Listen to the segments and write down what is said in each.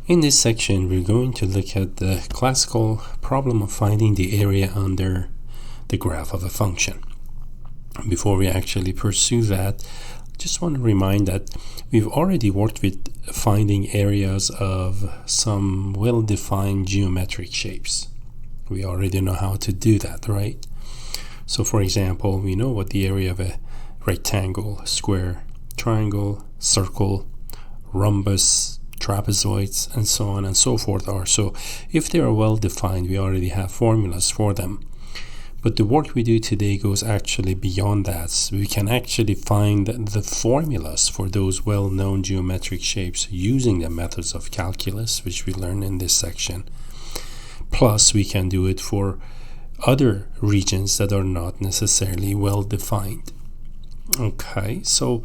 In this section, we're going to look at the classical problem of finding the area under the graph of a function. Before we actually pursue that, I just want to remind that we've already worked with finding areas of some well-defined geometric shapes. We already know how to do that, right? So for example, we know what the area of a rectangle, square, triangle, circle, rhombus, trapezoids, and so on and so forth are. So if they are well defined, we already have formulas for them. But the work we do today goes actually beyond that. So we can actually find the formulas for those well-known geometric shapes using the methods of calculus, which we learn in this section. Plus, we can do it for other regions that are not necessarily well defined. Okay, so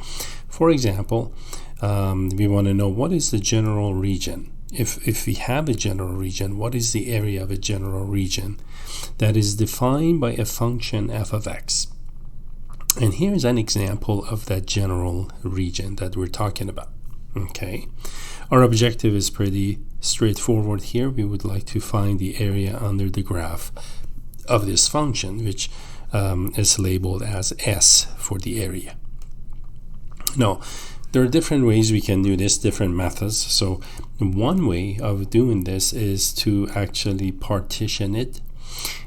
for example, we want to know what is the general region. If we have a general region, what is the area of a general region that is defined by a function f of x? And here's an example of that general region that we're talking about. Okay, our objective is pretty straightforward here. We would like to find the area under the graph of this function, which is labeled as S for the area. Now, there are different ways we can do this, different methods. So one way of doing this is to actually partition it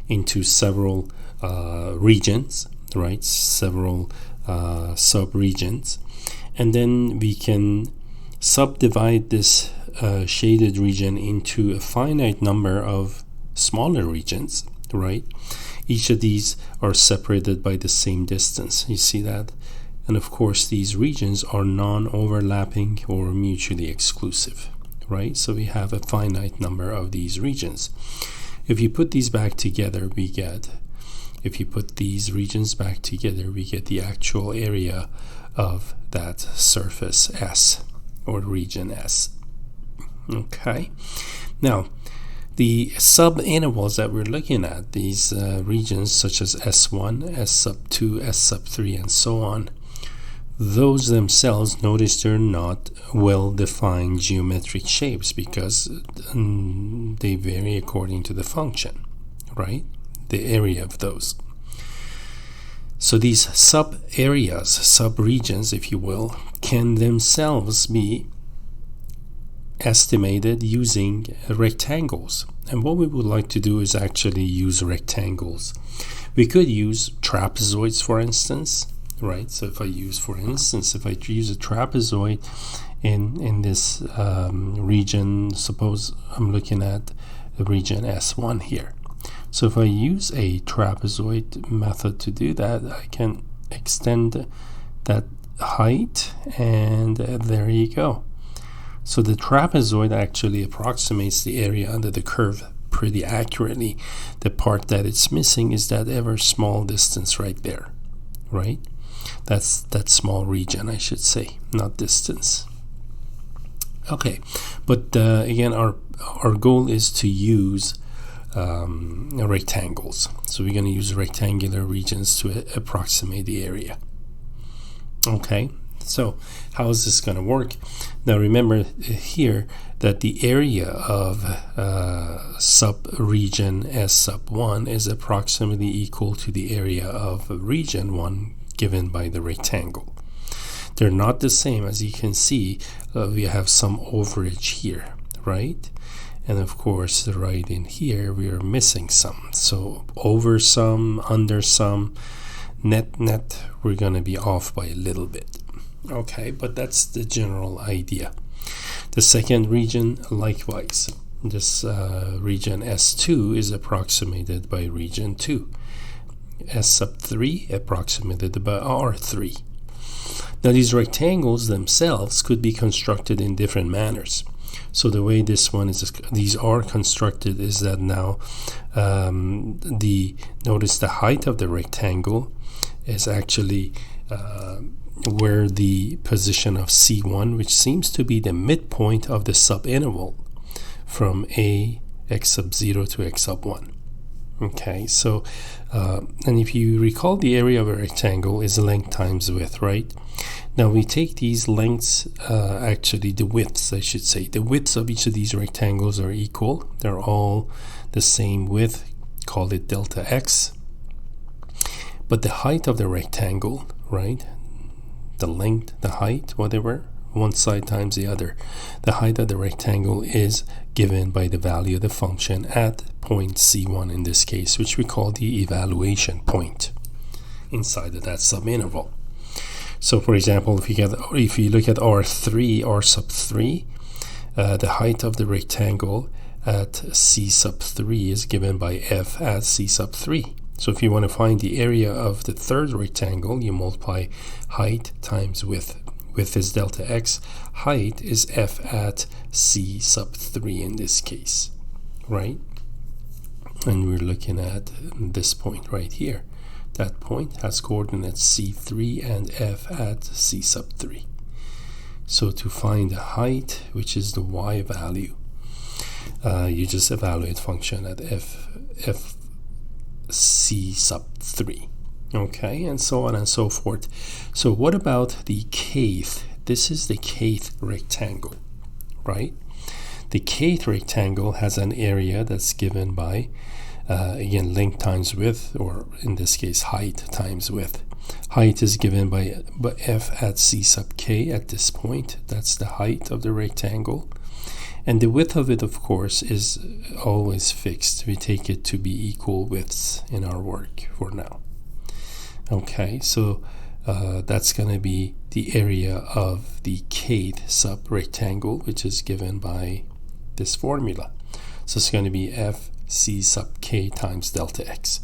into several regions, right? Several sub-regions. And then we can subdivide this shaded region into a finite number of smaller regions, right? Each of these are separated by the same distance. You see that? And of course, these regions are non-overlapping or mutually exclusive, right? So we have a finite number of these regions. If you put these back together, we get the actual area of that surface S, or region S. Okay. Now, the sub-intervals that we're looking at, these regions such as S1, S sub 2, S sub 3, and so on, those themselves, notice they're not well-defined geometric shapes because they vary according to the function, right? The area of those. So these sub-areas, sub-regions, if you will, can themselves be estimated using rectangles. And what we would like to do is actually use rectangles. We could use trapezoids, for instance, right? So if I use a trapezoid in this region, suppose I'm looking at the region S1 here. So if I use a trapezoid method to do that, I can extend that height, and there you go. So the trapezoid actually approximates the area under the curve pretty accurately. The part that it's missing is that ever small distance right there, right? That's that small region, I should say, not distance. Okay, but again, our goal is to use rectangles. So we're going to use rectangular regions to approximate the area. Okay, so how is this going to work? Now remember here that the area of sub-region S sub 1 is approximately equal to the area of region 1 given by the rectangle. They're not the same. As you can see, we have some overage here, right? And of course, right in here, we are missing some. So over some, under some, net, we're going to be off by a little bit. Okay, but that's the general idea. The second region, likewise. This region S2 is approximated by region 2. S sub 3 approximated by R3. Now these rectangles themselves could be constructed in different manners. So the way these are constructed is that now notice the height of the rectangle is actually where the position of C1, which seems to be the midpoint of the subinterval from a x sub 0 to x sub 1. Okay, so and if you recall, the area of a rectangle is length times width, right? Now we take these lengths, actually the widths, I should say. The widths of each of these rectangles are equal. They're all the same width. Call it delta x. But the height of the rectangle, right? The length, the height, whatever, one side times the other. The height of the rectangle is given by the value of the function at point C1 in this case, which we call the evaluation point inside of that subinterval. So for example, if you look at R3, R sub 3, the height of the rectangle at C sub 3 is given by F at C sub 3. So if you want to find the area of the third rectangle, you multiply height times width. Width is delta x. Height is F at C sub 3 in this case, right? And we're looking at this point right here. That point has coordinates C3 and F at C sub 3. So to find the height, which is the y value, you just evaluate function at F C sub 3. Okay, and so on and so forth. So what about the kth? This is the kth rectangle, right? The kth rectangle has an area that's given by again, length times width, or in this case, height times width. Height is given by F at C sub k at this point. That's the height of the rectangle. And the width of it, of course, is always fixed. We take it to be equal widths in our work for now. Okay, so that's going to be the area of the kth sub-rectangle, which is given by this formula. So it's going to be F C sub k times delta x.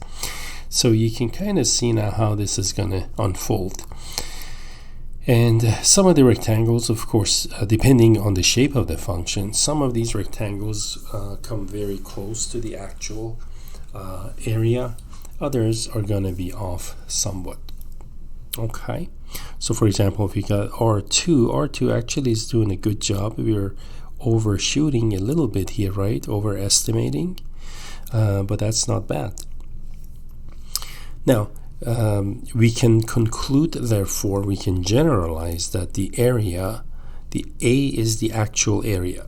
So you can kind of see now how this is going to unfold. And some of the rectangles, of course, depending on the shape of the function, some of these rectangles come very close to the actual area. Others are going to be off somewhat. Okay, so for example, if you got R2 actually is doing a good job. We're overshooting a little bit here, right? Overestimating. But that's not bad. Now, we can conclude, therefore, we can generalize that the area, the A is the actual area.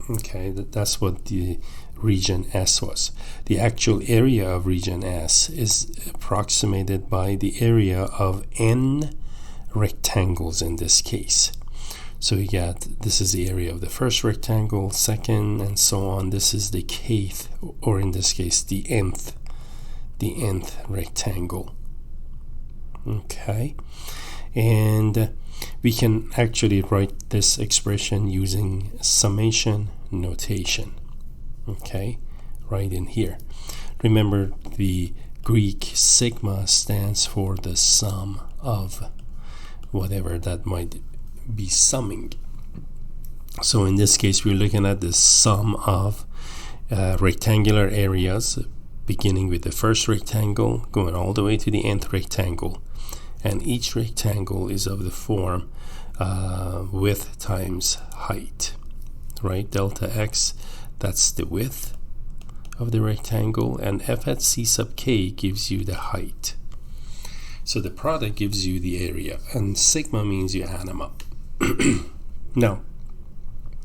Okay, that's what the region S was. The actual area of region S is approximated by the area of n rectangles in this case. So we got, this is the area of the first rectangle, second, and so on. This is the kth, or in this case, the nth rectangle. Okay, and we can actually write this expression using summation notation. Okay, right in here. Remember, the Greek sigma stands for the sum of whatever that might be summing. So in this case, we're looking at the sum of rectangular areas, beginning with the first rectangle, going all the way to the nth rectangle. And each rectangle is of the form width times height, right? Delta x, that's the width of the rectangle, and F at C sub k gives you the height. So the product gives you the area, and sigma means you add them up. Now,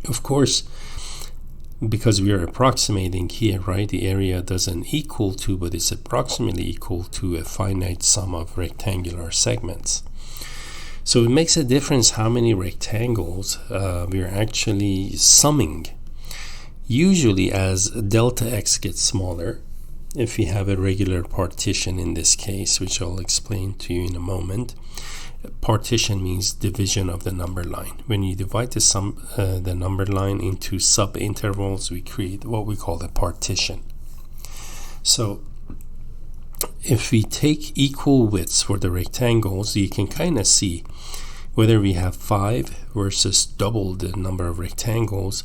of course, because we are approximating here, right, the area doesn't equal to, but it's approximately equal to a finite sum of rectangular segments. So it makes a difference how many rectangles we are actually summing. Usually as delta x gets smaller, if we have a regular partition in this case, which I'll explain to you in a moment. Partition means division of the number line. When you divide the number line into sub-intervals, we create what we call a partition. So if we take equal widths for the rectangles, you can kind of see whether we have 5 versus double the number of rectangles.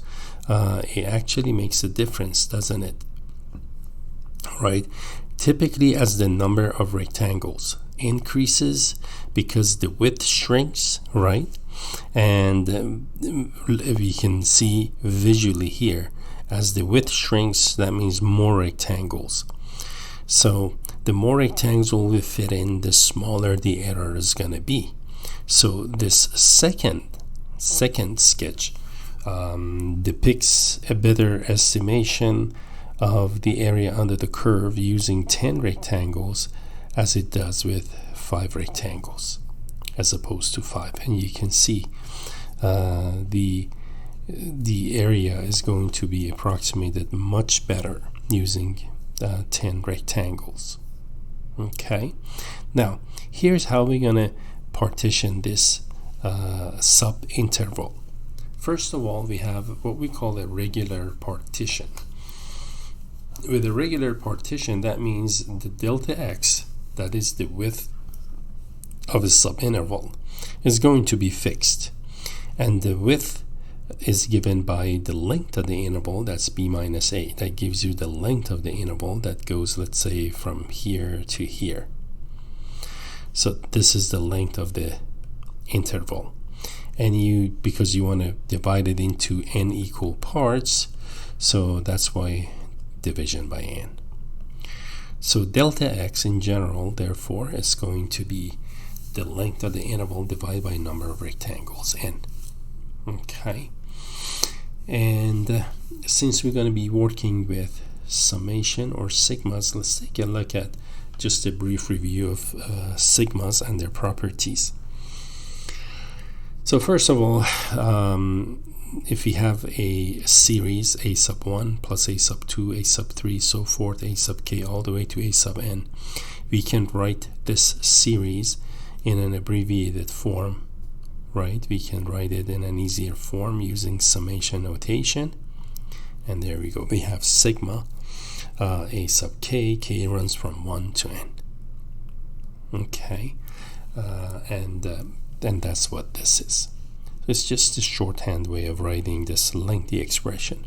It actually makes a difference, doesn't it? Right? Typically, as the number of rectangles increases, because the width shrinks, right? And we can see visually here, as the width shrinks, that means more rectangles. So the more rectangles we fit in, the smaller the error is going to be. So this second sketch depicts a better estimation of the area under the curve using 10 rectangles as it does with 5 rectangles as opposed to 5. And you can see the area is going to be approximated much better using 10 rectangles. Okay, now here's how we're gonna partition this sub-interval. First of all, we have what we call a regular partition. With a regular partition, that means the delta x, that is the width of a sub-interval, is going to be fixed, and the width is given by the length of the interval, that's b minus a. That gives you the length of the interval that goes, let's say, from here to here. So this is the length of the interval, and because you want to divide it into n equal parts, so that's why division by n. So delta x in general, therefore, is going to be the length of the interval divided by number of rectangles, n. Okay, and since we're going to be working with summation or sigmas, let's take a look at just a brief review of sigmas and their properties. So first of all, if we have a series a sub 1 plus a sub 2, a sub 3, so forth, a sub k all the way to a sub n, we can write this series in an abbreviated form. Right, we can write it in an easier form using summation notation, and there we go. We have sigma a sub k, k runs from 1 to n. Okay, and that's what this is. It's just a shorthand way of writing this lengthy expression.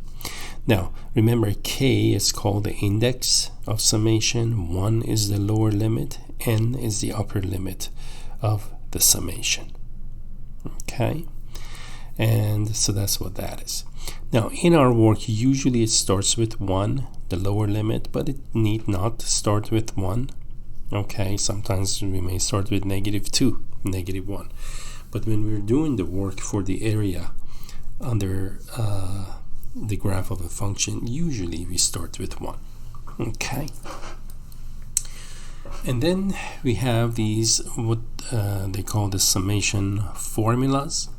Now remember, k is called the index of summation, 1 is the lower limit, n is the upper limit of the summation. Okay, and so that's what that is. Now in our work, usually it starts with 1, the lower limit, but it need not start with 1. Okay, sometimes we may start with -2, -1, but when we're doing the work for the area under the graph of a function, usually we start with 1. Okay, and then we have these what they call the summation formulas.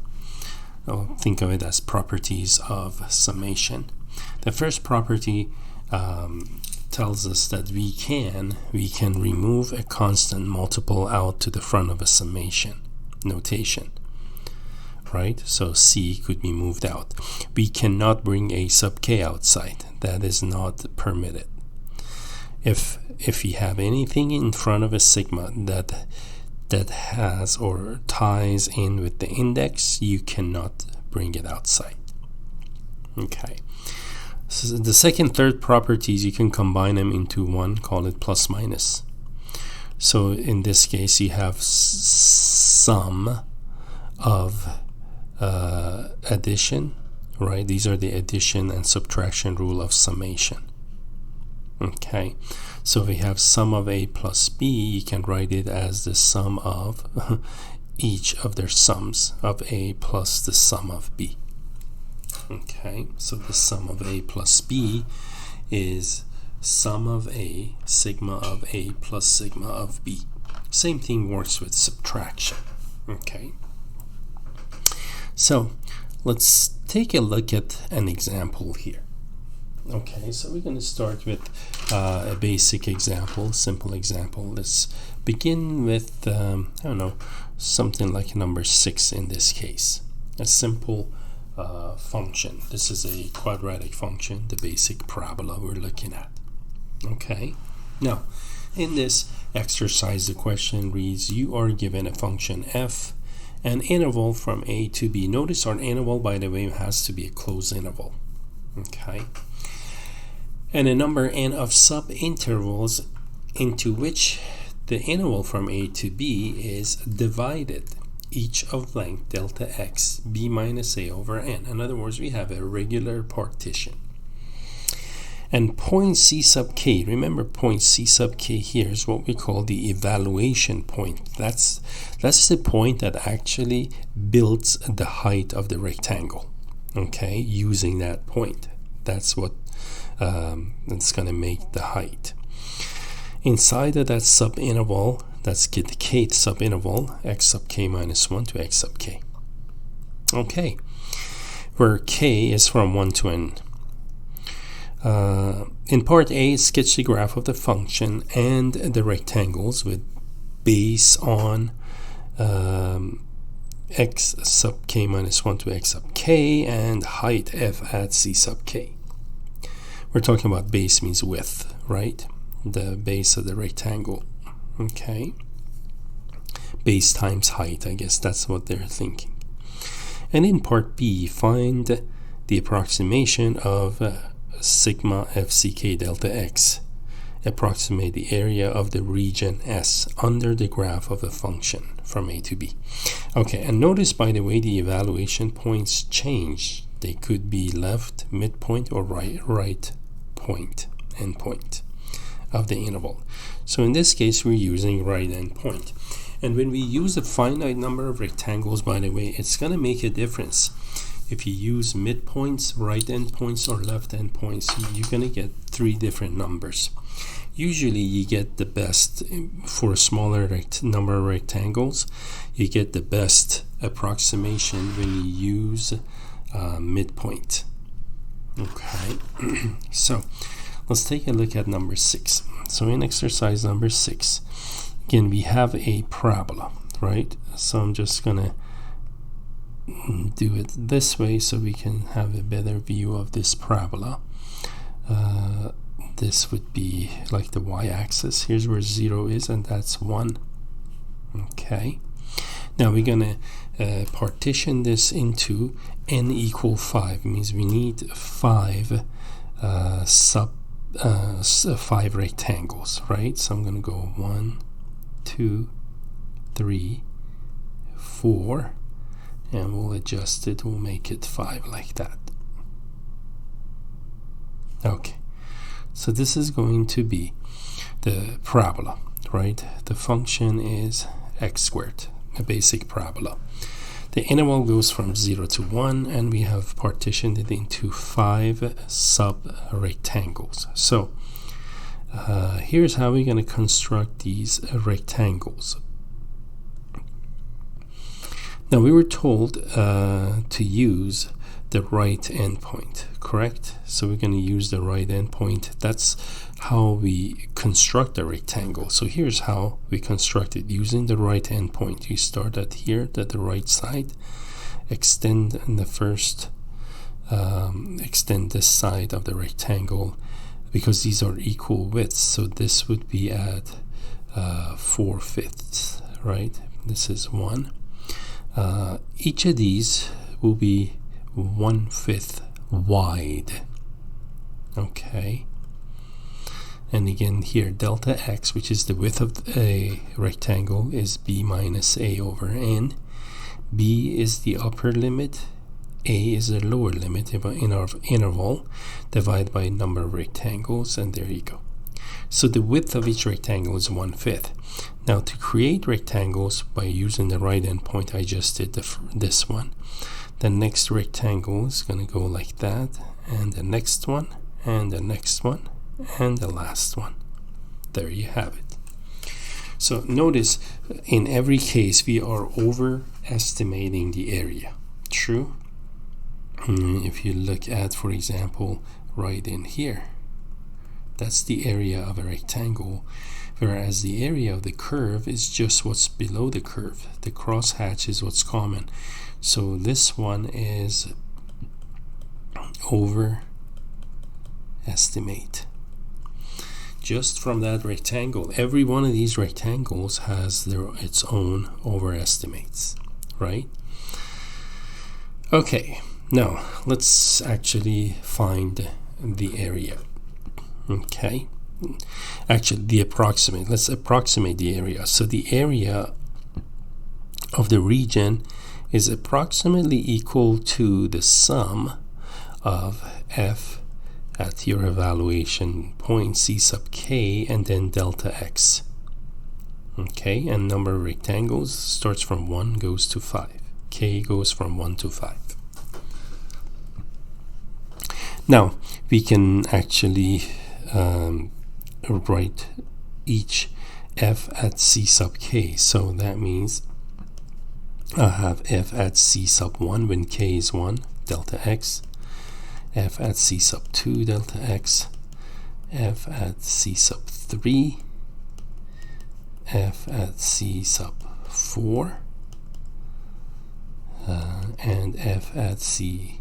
Think of it as properties of summation. The first property tells us that we can remove a constant multiple out to the front of a summation notation. Right, so c could be moved out. We cannot bring a sub k outside. That is not permitted. If you have anything in front of a sigma that has or ties in with the index, you cannot bring it outside. Okay, so the second, third properties, you can combine them into one, call it plus minus. So in this case, you have sum of addition, right? These are the addition and subtraction rule of summation. Okay, so we have sum of a plus b. You can write it as the sum of each of their sums of a plus the sum of b. Okay, so the sum of a plus b is sum of a, sigma of a plus sigma of b. Same thing works with subtraction. Okay, so let's take a look at an example here. Okay, so we're going to start with a basic example, simple example. Let's begin with, I don't know, something like number 6 in this case. A simple function. This is a quadratic function, the basic parabola we're looking at. Okay, now in this exercise, the question reads, you are given a function f, an interval from a to b. Notice our interval, by the way, has to be a closed interval. Okay, and a number n of sub-intervals into which the interval from a to b is divided, each of length delta x, b minus a over n. In other words, we have a regular partition. And point C sub k, remember point C sub k here is what we call the evaluation point. That's the point that actually builds the height of the rectangle. Okay, using that point. That's what that's going to make the height. Inside of that subinterval, that's the kth subinterval, x sub k minus 1 to x sub k. Okay, where k is from 1 to n. In part A, sketch the graph of the function and the rectangles with base on x sub k minus 1 to x sub k and height f at c sub k. We're talking about base means width, right? The base of the rectangle. Okay. Base times height, I guess that's what they're thinking. And in part B, find the approximation of sigma fck delta x. Approximate the area of the region S under the graph of a function from A to B. Okay, and notice, by the way, the evaluation points change. They could be left, midpoint, or right point, endpoint of the interval. So in this case, we're using right endpoint. And when we use a finite number of rectangles, by the way, it's going to make a difference. If you use midpoints, right endpoints, or left endpoints, you're going to get 3 different numbers. Usually you get the best for a smaller number of rectangles. You get the best approximation when you use midpoint. Okay, so let's take a look at number 6. So in exercise number 6, again, we have a parabola, right? So I'm just gonna do it this way so we can have a better view of this parabola. This would be like the y-axis. Here's where 0 is, and that's 1. Okay, now we're gonna partition this into n equal 5. It means we need 5 5 rectangles, right? So I'm gonna go 1, 2, 3, 4, and we'll adjust it. We'll make it 5 like that. Okay, so this is going to be the parabola, right? The function is x squared, a basic parabola. The interval goes from 0 to 1, and we have partitioned it into 5 sub-rectangles. So here's how we're going to construct these rectangles. Now, we were told to use the right endpoint, correct? So we're going to use the right endpoint. That's how we construct a rectangle. So here's how we construct it using the right endpoint. You start at here, at the right side, extend the first, extend this side of the rectangle, because these are equal widths. So this would be at 4/5, right? This is 1. Each of these will be 1/5 wide. Okay, and again here, delta x, which is the width of a rectangle, is b minus a over n. B is the upper limit, a is the lower limit in our interval, divided by number of rectangles, and there you go. So the width of each rectangle is 1/5. Now, to create rectangles by using the right endpoint, I just did this one. The next rectangle is going to go like that, and the next one, and the next one, and the last one. There you have it. So notice, in every case, we are overestimating the area. True? If you look at, for example, right in here, that's the area of a rectangle, whereas the area of the curve is just what's below the curve. The crosshatch is what's common. So this one is overestimate. Just from that rectangle, every one of these rectangles has its own overestimates, right? Okay, now let's actually find the area. Okay, actually let's approximate the area. So the area of the region is approximately equal to the sum of f at your evaluation point C sub k and then delta x. Okay, and number of rectangles starts from 1 goes to 5. K goes from 1 to 5. Now we can actually write each f at C sub k. So that means I have f at C sub 1 when k is 1, delta x, f at C sub 2, delta x, f at C sub 3, f at C sub 4, and f at C,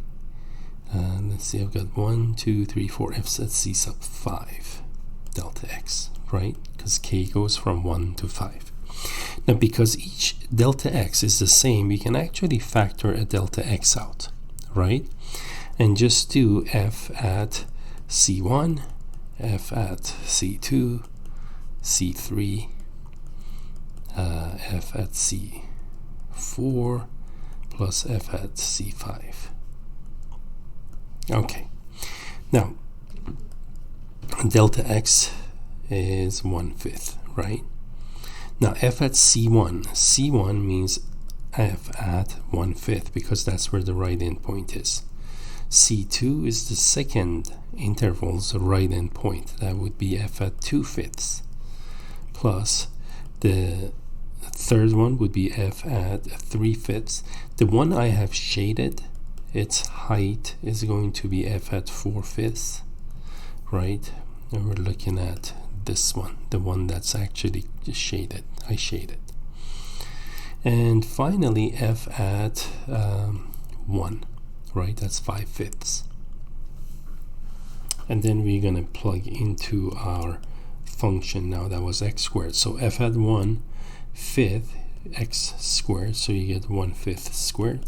let's see, I've got 1, 2, 3, 4 f's at C sub 5, delta x, right? Because k goes from 1 to 5. Now, because each delta x is the same, we can actually factor a delta x out, right? And just do f at C1, f at C2, C3, f at C4, plus f at C5. Okay, now delta x is 1/5, right? Now f at C1, C1 means f at 1/5 because that's where the right endpoint is. C2 is the second interval's right endpoint. That would be f at 2/5, plus the third one would be f at 3/5. The one I have shaded, its height is going to be f at 4/5, right? And we're looking at this one, the one that's actually shaded. I shaded. And finally f at 1, right? That's 5/5. And then we're going to plug into our function now. That was x squared. So f at 1/5 x squared, so you get 1/5 squared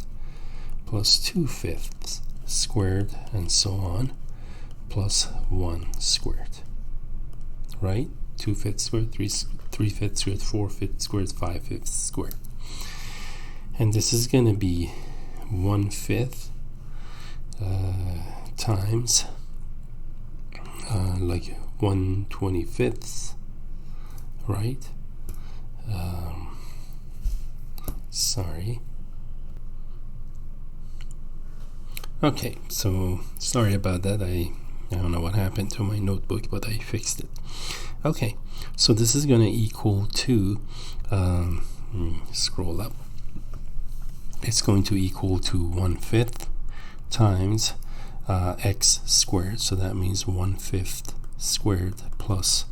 plus 2/5 squared and so on, plus 1 squared, right? 2/5 squared, 3/5 squared, 4/5 squared, 5/5 squared. And this is going to be 1/5 times like 1/25, right? Sorry. Okay, so sorry about that. I don't know what happened to my notebook, but I fixed it. Okay, so this is going to equal to, scroll up, it's going to equal to 1/5 times x squared, so that means 1/5 squared plus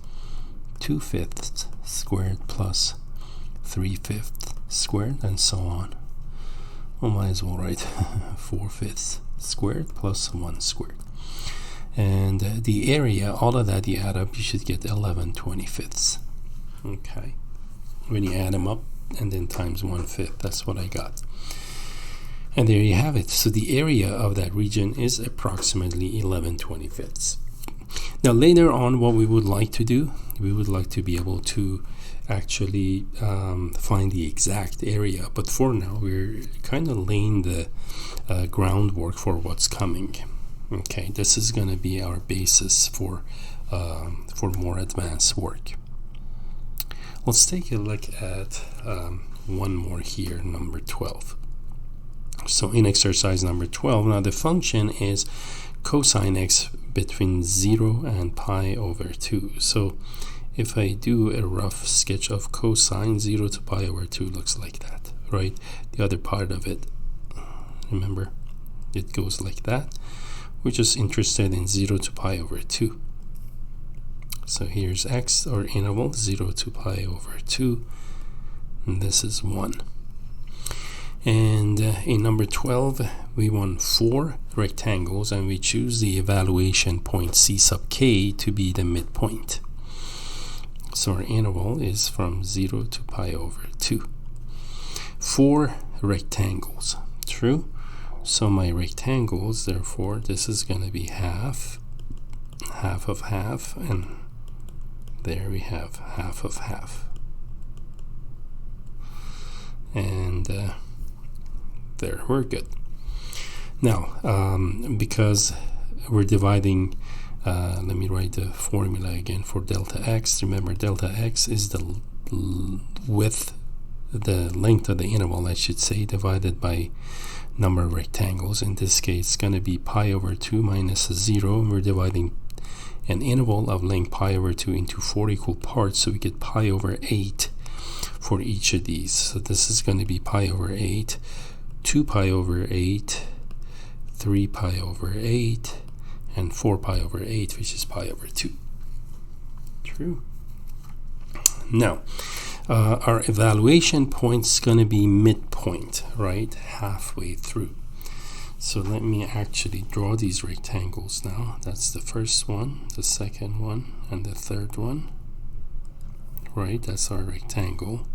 2/5 squared plus 3/5 squared and so on. Well, might as well write 4/5 squared plus 1 squared. And the area, all of that you add up, you should get 11/25. Okay, when you add them up and then times 1/5, that's what I got. And there you have it. So the area of that region is approximately 11/25. Now later on, what we would like to do, we would like to be able to actually find the exact area, but for now we're kind of laying the groundwork for what's coming. Okay, this is going to be our basis for more advanced work. Let's take a look at one more here, number 12. So in exercise number 12, now the function is cosine x between 0 and pi over 2. So if I do a rough sketch of cosine, 0 to pi over 2 looks like that, right? The other part of it, remember, it goes like that. We're just interested in 0 to pi over 2. So here's x, or interval, 0 to pi over 2, and this is 1. And in number 12, we want 4 rectangles, and we choose the evaluation point C sub k to be the midpoint. So our interval is from 0 to pi over 2. 4 rectangles, true? So my rectangles, therefore, this is going to be half, half of half, and there we have half of half. And there, we're good. Now, because we're dividing, let me write the formula again for delta x. Remember, delta x is the width, the length of the interval, I should say, divided by number of rectangles. In this case, it's going to be pi over 2 minus 0. We're dividing an interval of length pi over 2 into 4 equal parts, so we get pi over 8 for each of these. So this is going to be pi over 8, 2 pi over 8, 3 pi over 8, and 4 pi over 8, which is pi over 2. True. Now, our evaluation point is going to be midpoint, right? Halfway through. So let me actually draw these rectangles now. That's the first one, the second one, and the third one. Right, that's our rectangle.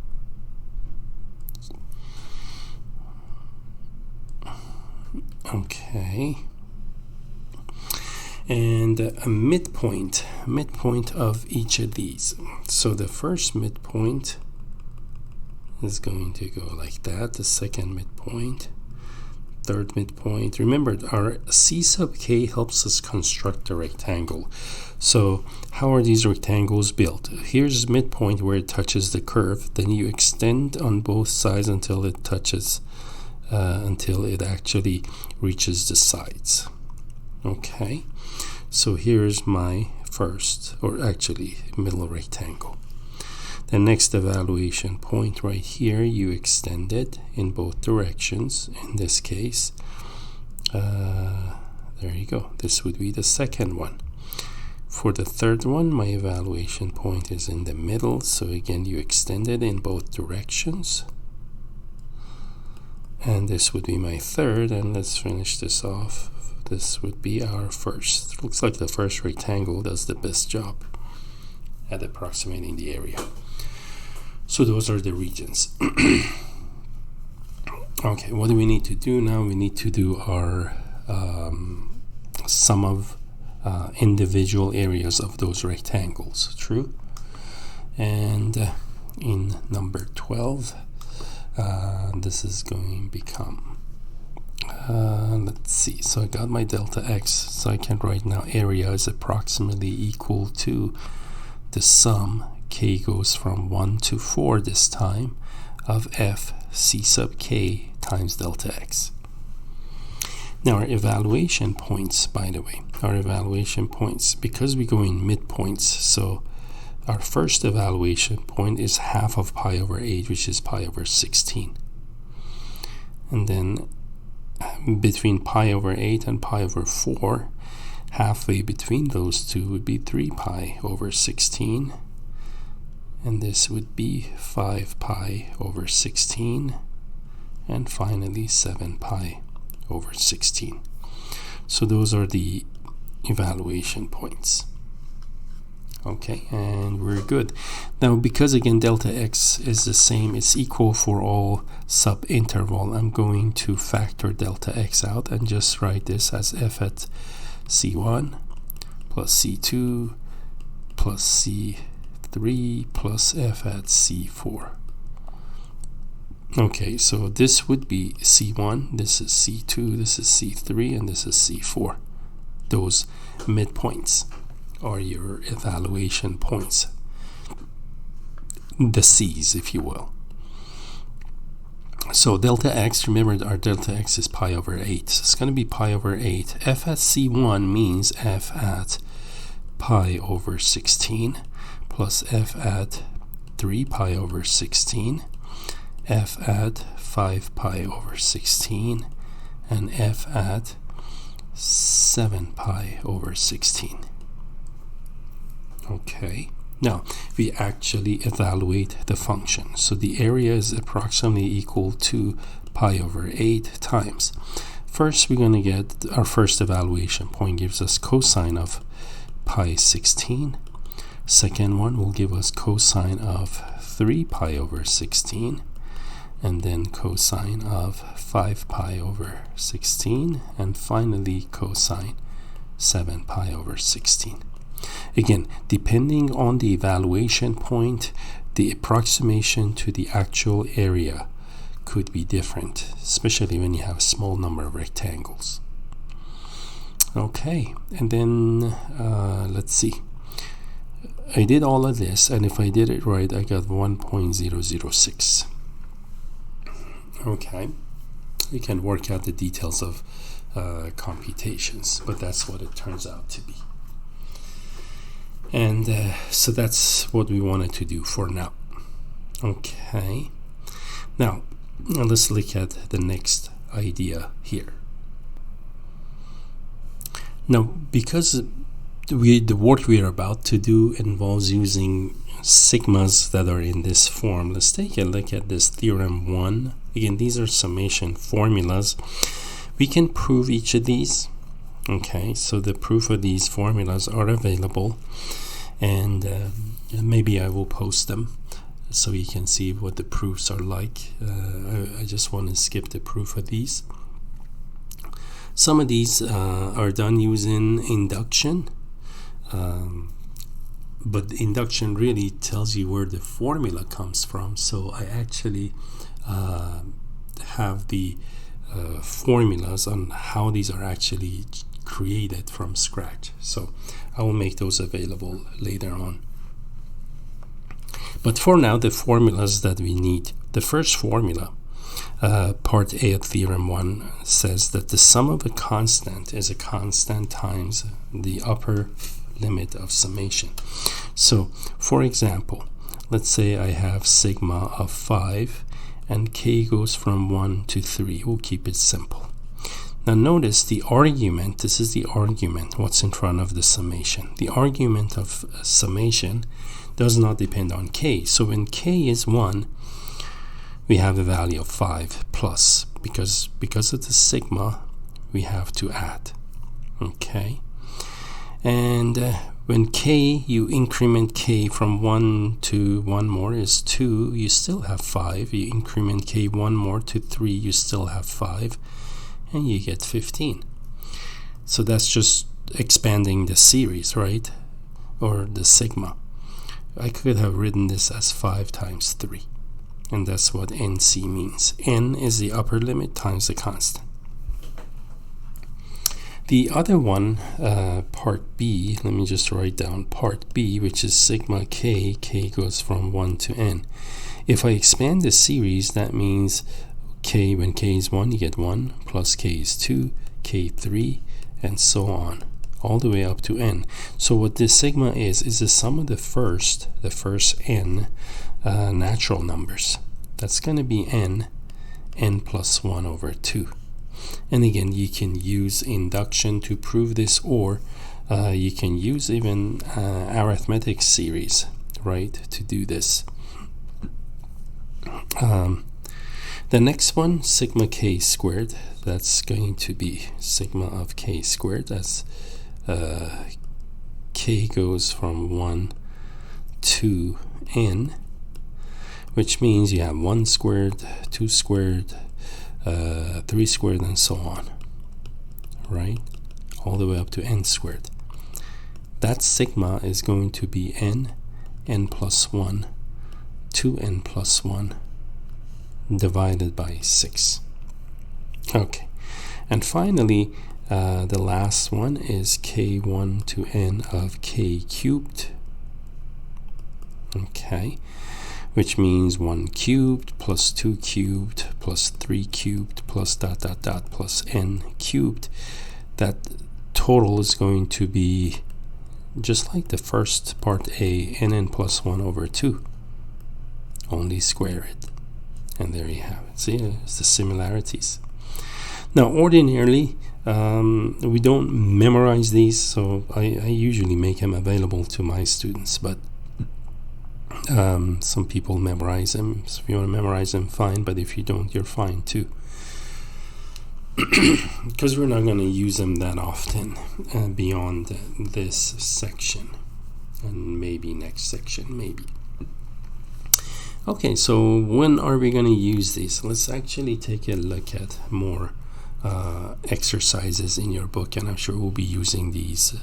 Okay. And a midpoint of each of these. So the first midpoint is going to go like that. The second midpoint, third midpoint. Remember, our C sub k helps us construct a rectangle. So how are these rectangles built? Here's midpoint where it touches the curve. Then you extend on both sides until it touches, until it actually reaches the sides. Okay, so here's my first, or actually middle rectangle. The next evaluation point right here, you extend it in both directions. In this case, there you go. This would be the second one. For the third one, my evaluation point is in the middle. So again, you extend it in both directions. And this would be my third. And let's finish this off. This would be our first. Looks like the first rectangle does the best job at approximating the area. So those are the regions. Okay, what do we need to do now? We need to do our sum of individual areas of those rectangles. True. And in number 12, this is going to become, let's see, so I got my delta x, so I can write now area is approximately equal to the sum, k goes from 1 to 4 this time, of f c sub k times delta x. Now our evaluation points, by the way, our evaluation points, because we go in midpoints, so our first evaluation point is half of pi over 8, which is pi over 16. And then between pi over 8 and pi over 4, halfway between those two would be 3 pi over 16. And this would be 5 pi over 16. And finally 7 pi over 16. So those are the evaluation points. Okay, and we're good. Now, because again delta x is the same, it's equal for all sub-interval, I'm going to factor delta x out and just write this as f at c1 plus c2 plus c3 plus f at c4. Okay, so this would be c1, this is c2, this is c3, and this is c4. Those midpoints are your evaluation points, the C's, if you will. So delta x, remember our delta x is pi over 8, so it's going to be pi over 8. F at c1 means f at pi over 16 plus f at 3 pi over 16, f at 5 pi over 16, and f at 7 pi over 16. Okay, now we actually evaluate the function. So the area is approximately equal to pi over 8 times. First, we're going to get our first evaluation point, gives us cosine of pi 16. Second one will give us cosine of 3 pi over 16. And then cosine of 5 pi over 16. And finally cosine 7 pi over 16. Again, depending on the evaluation point, the approximation to the actual area could be different, especially when you have a small number of rectangles. Okay, and then let's see. I did all of this, and if I did it right, I got 1.006. Okay, you can work out the details of computations, but that's what it turns out to be. And so that's what we wanted to do for now. Okay, now let's look at the next idea here. Now, because the work we are about to do involves using sigmas that are in this form, let's take a look at this theorem 1. Again, these are summation formulas. We can prove each of these. Okay, so the proof of these formulas are available, and maybe I will post them so you can see what the proofs are like. I just want to skip the proof of these. Some of these are done using induction, but induction really tells you where the formula comes from. So I actually have the formulas on how these are actually created from scratch. So I will make those available later on. But for now, the formulas that we need. The first formula, part A of theorem 1, says that the sum of a constant is a constant times the upper limit of summation. So, for example, let's say I have sigma of 5 and k goes from 1 to 3. We'll keep it simple. Now notice the argument, this is the argument, what's in front of the summation. The argument of summation does not depend on k. So when k is 1, we have a value of 5 plus, because of the sigma, we have to add. Okay, and when k, you increment k from 1 to 1 more is 2, you still have 5. You increment k 1 more to 3, you still have 5, and you get 15. So that's just expanding the series, right? Or the sigma. I could have written this as 5 times 3. And that's what NC means. N is the upper limit times the constant. The other one, part B, let me just write down part B, which is sigma k, k goes from 1 to n. If I expand the series, that means k, when k is 1, you get 1, plus k is 2, k 3, and so on, all the way up to n. So what this sigma is the sum of the first n natural numbers. That's going to be n plus 1 over 2. And again, you can use induction to prove this, or you can use even arithmetic series, right, to do this. The next one, sigma k squared, that's going to be sigma of k squared. That's k goes from 1 to n, which means you have 1 squared, 2 squared, 3 squared, and so on, right? All the way up to n squared. That sigma is going to be n plus 1, 2n plus 1, divided by 6. Okay, and finally, the last one is k1 to n of k cubed. Okay, which means 1 cubed plus 2 cubed plus 3 cubed plus dot dot dot plus n cubed. That total is going to be just like the first part A, n plus 1 over 2. Only square it. And there you have it. See, it's the similarities. Now, ordinarily, we don't memorize these, so I usually make them available to my students, but some people memorize them. So if you want to memorize them, fine, but if you don't, you're fine too. Because we're not going to use them that often beyond this section, and maybe next section, maybe. Okay, so when are we going to use these? Let's actually take a look at more exercises in your book, and I'm sure we'll be using these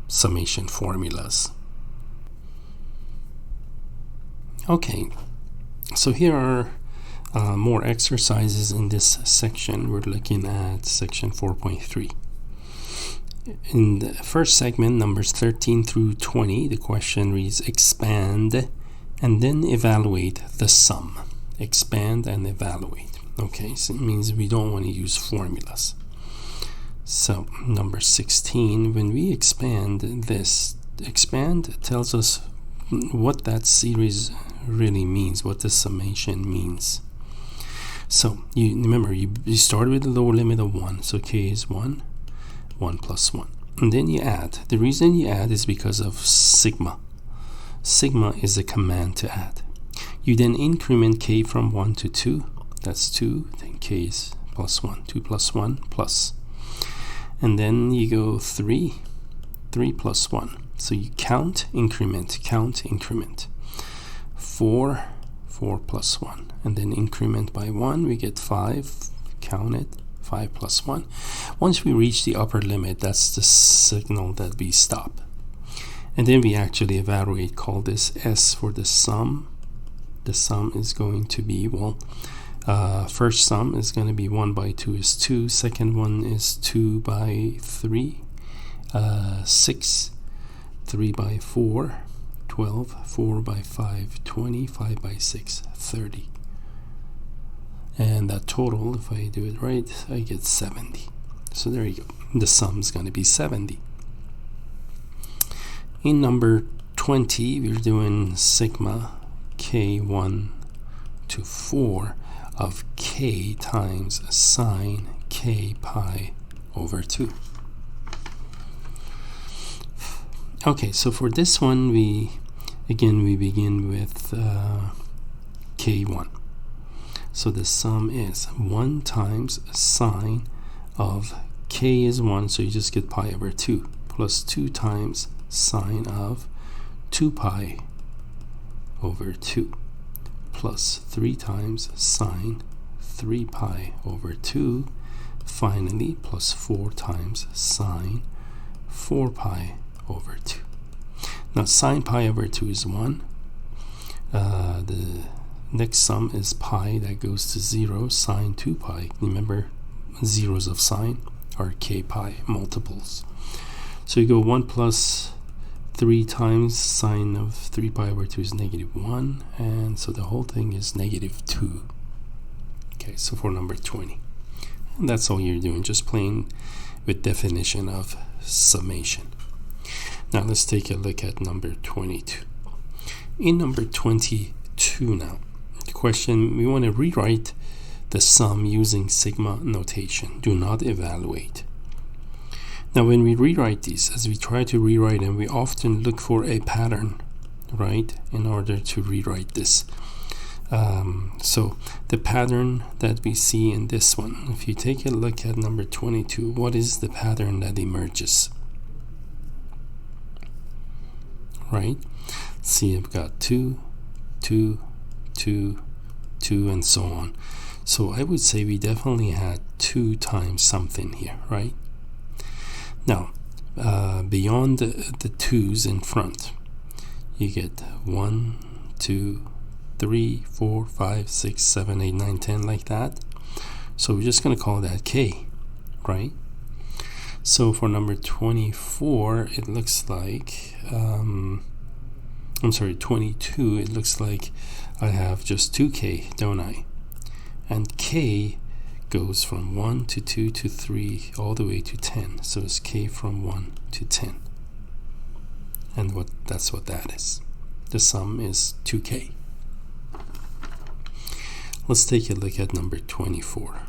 summation formulas. Okay, so here are more exercises in this section. We're looking at section 4.3. In the first segment, numbers 13 through 20, the question reads expand and then evaluate the sum. Expand and evaluate. Okay, so it means we don't want to use formulas. So number 16, when we expand this, expand tells us what that series really means, what the summation means. So you remember, you start with the lower limit of 1, so k is 1, 1 plus 1. And then you add. The reason you add is because of sigma. Sigma is a command to add. You then increment k from 1 to 2. That's 2. Then k is plus 1. 2 plus 1 plus. And then you go 3. 3 plus 1. So you count, increment, count, increment. 4. 4 plus 1. And then increment by 1. We get 5. Count it. 5 plus 1. Once we reach the upper limit, that's the signal that we stop. And then we actually evaluate, call this S for the sum. The sum is going to be, well, first sum is going to be 1 by 2 is 2. Second one is 2 by 3, 6, 3 by 4, 12, 4 by 5, 20, 5 by 6, 30. And that total, if I do it right, I get 70. So there you go. The sum is going to be 70. In number 20, we're doing sigma k1 to 4 of k times sine k pi over 2. Okay, so for this one, we begin with k1. So the sum is 1 times sine of k is 1, so you just get pi over 2, plus 2 times sine of 2 pi over 2, plus 3 times sine 3 pi over 2, finally plus 4 times sine 4 pi over 2. Now sine pi over 2 is 1. The next sum is pi, that goes to 0, sine 2 pi. Remember, zeros of sine are k pi multiples. So you go 1 plus 3 times sine of 3 pi over 2 is negative 1, and so the whole thing is negative 2. Okay, so for number 20. And that's all you're doing, just playing with definition of summation. Now let's take a look at number 22. In number 22 now, the question, we want to rewrite the sum using sigma notation. Do not evaluate. Now when we rewrite these, as we try to rewrite them, we often look for a pattern, right, in order to rewrite this. So the pattern that we see in this one, if you take a look at number 22, what is the pattern that emerges? Right? See, I've got 2, 2, 2, 2, and so on. So I would say we definitely had 2 times something here, right? Now, beyond the 2's in front, you get 1, 2, 3, 4, 5, 6, 7, 8, 9, 10, like that. So we're just going to call that k, right? So for number 24, it looks like, 22, it looks like I have just 2k, don't I? And k goes from 1 to 2 to 3 all the way to 10. So it's k from 1 to 10. And that's what that is. The sum is 2k. Let's take a look at number 24.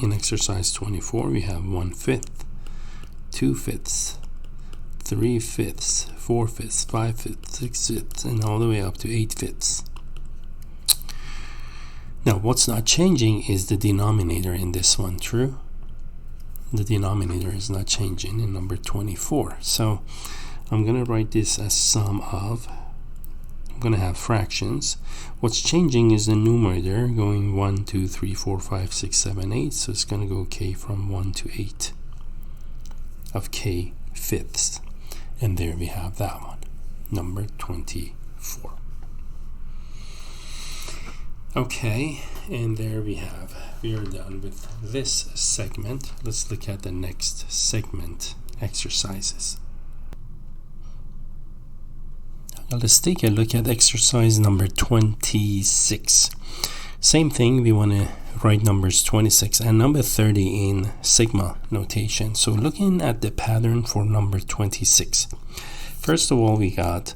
In exercise 24, we have 1/5, 2/5, 3/5, 4/5, 5/5, 6/5, and all the way up to 8/5. Now, what's not changing is the denominator in this one, true? The denominator is not changing in number 24. So I'm going to write this as sum of, I'm going to have fractions. What's changing is the numerator going 1, 2, 3, 4, 5, 6, 7, 8. So it's going to go k from 1 to 8 of k fifths. And there we have that one, number 24. Okay, and there we are done with this segment. Let's look at the next segment exercises. Now let's take a look at exercise number 26. Same thing, we want to write numbers 26 and number 30 in sigma notation. So looking at the pattern for number 26. First of all, we got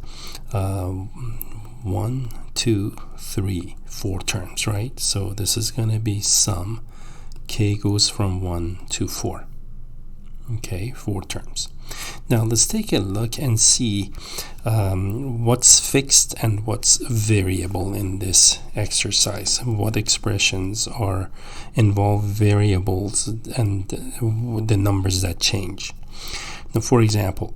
1, 2, 3, 4 terms, right? So this is going to be sum. K goes from 1 to 4. Okay, 4 terms. Now let's take a look and see what's fixed and what's variable in this exercise. What expressions are involve variables and the numbers that change. Now, for example,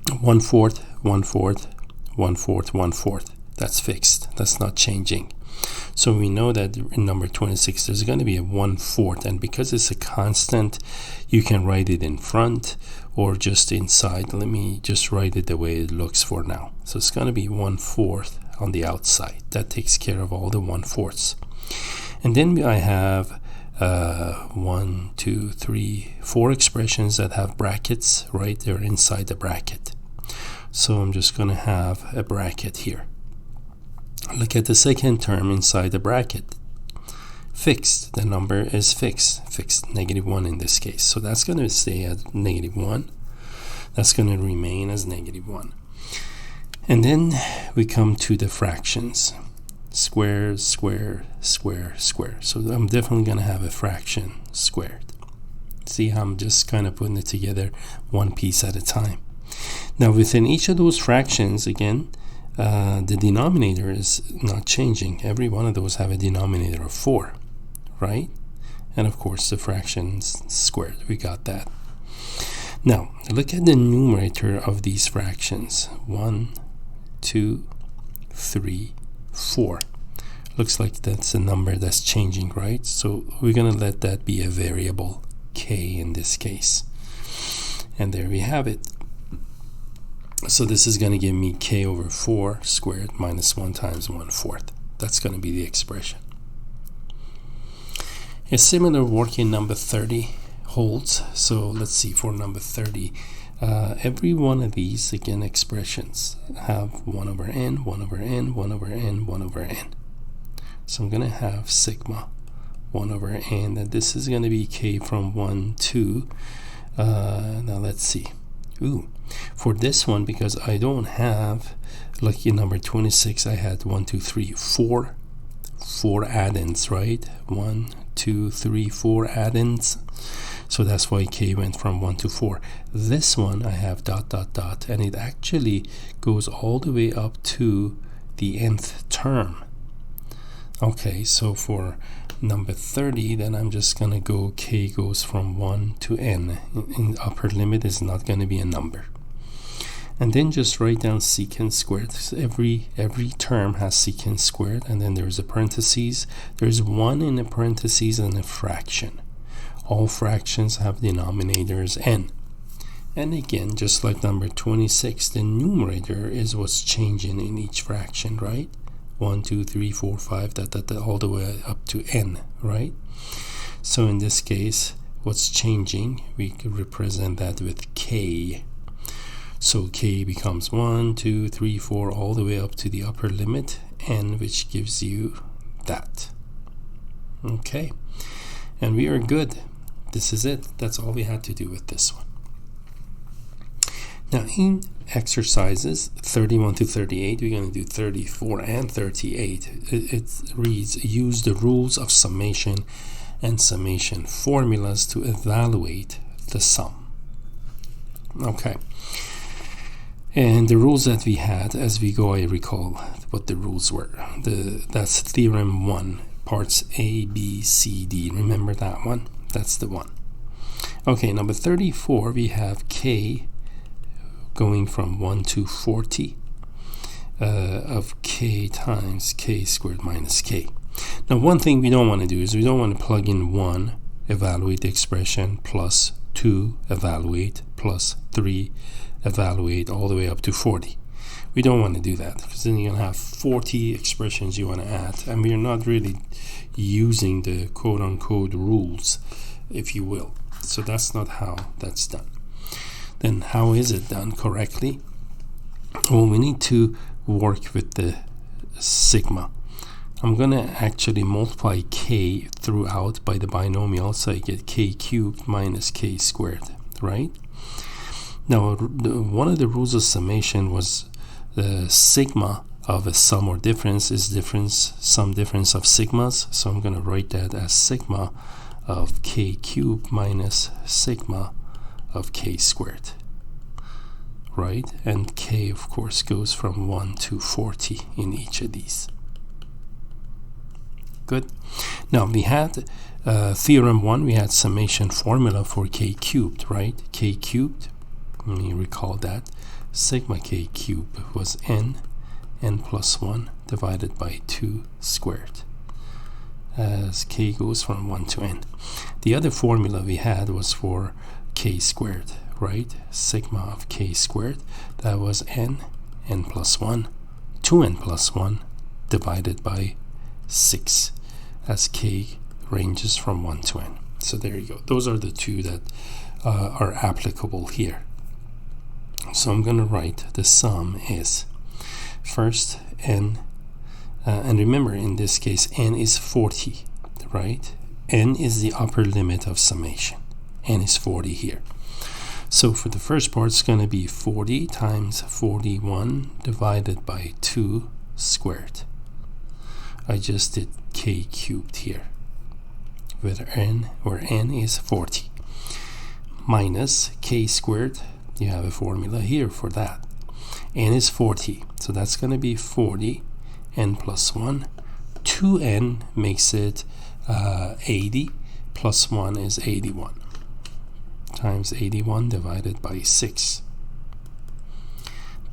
1/4, 1/4, 1/4, 1/4. That's fixed. That's not changing. So we know that in number 26 there's going to be a 1/4, and because it's a constant, you can write it in front or just inside. Let me just write it the way it looks for now. So it's going to be 1/4 on the outside. That takes care of all the 1/4s. And then I have 1, 2, 3, 4 expressions that have brackets, right? They're inside the bracket. So I'm just going to have a bracket here. Look at the second term inside the bracket. Fixed. The number is fixed. Fixed, -1 in this case. So that's going to stay at -1. That's going to remain as -1. And then we come to the fractions. Square, square, square, square. So I'm definitely going to have a fraction squared. See how I'm just kind of putting it together one piece at a time. Now within each of those fractions, again, the denominator is not changing. Every one of those have a denominator of 4, right? And of course the fractions squared. We got that. Now look at the numerator of these fractions. 1, 2, 3, 4. Looks like that's a number that's changing, right? So we're going to let that be a variable, k in this case. And there we have it. So this is going to give me k over 4 squared minus 1 times 1/4. That's going to be the expression. A similar work in number 30 holds. So let's see, for number 30, every one of these, again, expressions have 1 over n, 1 over n, 1 over n, 1 over n. So I'm going to have sigma 1 over n, and this is going to be k from 1 to, now let's see. For this one, because I don't have, like in number 26, I had 1, 2, 3, 4 add-ins, right? 1, 2, 3, 4 add-ins. So that's why k went from 1 to 4. This one I have ... and it actually goes all the way up to the nth term. Okay, so for number 30, then I'm just going to go k goes from 1 to n. In upper limit is not going to be a number. And then just write down secant squared. So every term has secant squared, and then there's a parentheses. There's 1 in a parentheses and a fraction. All fractions have denominators n. And again, just like number 26, the numerator is what's changing in each fraction, right? 1, 2, 3, 4, 5, all the way up to n, right? So in this case, what's changing, we could represent that with k. So k becomes 1, 2, 3, 4, all the way up to the upper limit, n, which gives you that. Okay, and we are good. This is it. That's all we had to do with this one. Now in exercises 31 to 38, we're going to do 34 and 38. It reads, use the rules of summation and summation formulas to evaluate the sum. Okay. And the rules that we had as we go, I recall what the rules were. That's theorem 1, parts A, B, C, D. Remember that one? That's the one. Okay, number 34, we have k going from 1 to 40 of k times k squared minus k. Now one thing we don't want to do is we don't want to plug in 1, evaluate the expression, plus 2, evaluate, plus 3, evaluate, all the way up to 40. We don't want to do that, because then you're going to have 40 expressions you want to add, and we're not really using the quote-unquote rules, if you will. So that's not how that's done. Then how is it done correctly? Well, we need to work with the sigma. I'm going to actually multiply k throughout by the binomial, so I get k cubed minus k squared, right? Now, one of the rules of summation was the sigma of a sum or difference is some difference of sigmas. So I'm going to write that as sigma of k cubed minus sigma of k squared, right? And k, of course, goes from 1 to 40 in each of these. Good. Now, we had theorem 1, we had summation formula for k cubed, right? K cubed, let me recall that. Sigma k cubed was n plus 1 divided by 2 squared, as k goes from 1 to n. The other formula we had was for k squared, right? Sigma of k squared, that was n plus 1, 2n plus 1 divided by 6, as k ranges from 1 to n. So there you go. Those are the two that are applicable here. So I'm going to write the sum is first n, and remember in this case n is 40, right? N is the upper limit of summation. N is 40 here. So for the first part, it's going to be 40 times 41 divided by 2 squared. I just did k cubed here, where n is 40, minus k squared. You have a formula here for that. N is 40, so that's going to be 40 n plus 1. 2n makes it 80, plus 1 is 81, times 81 divided by 6.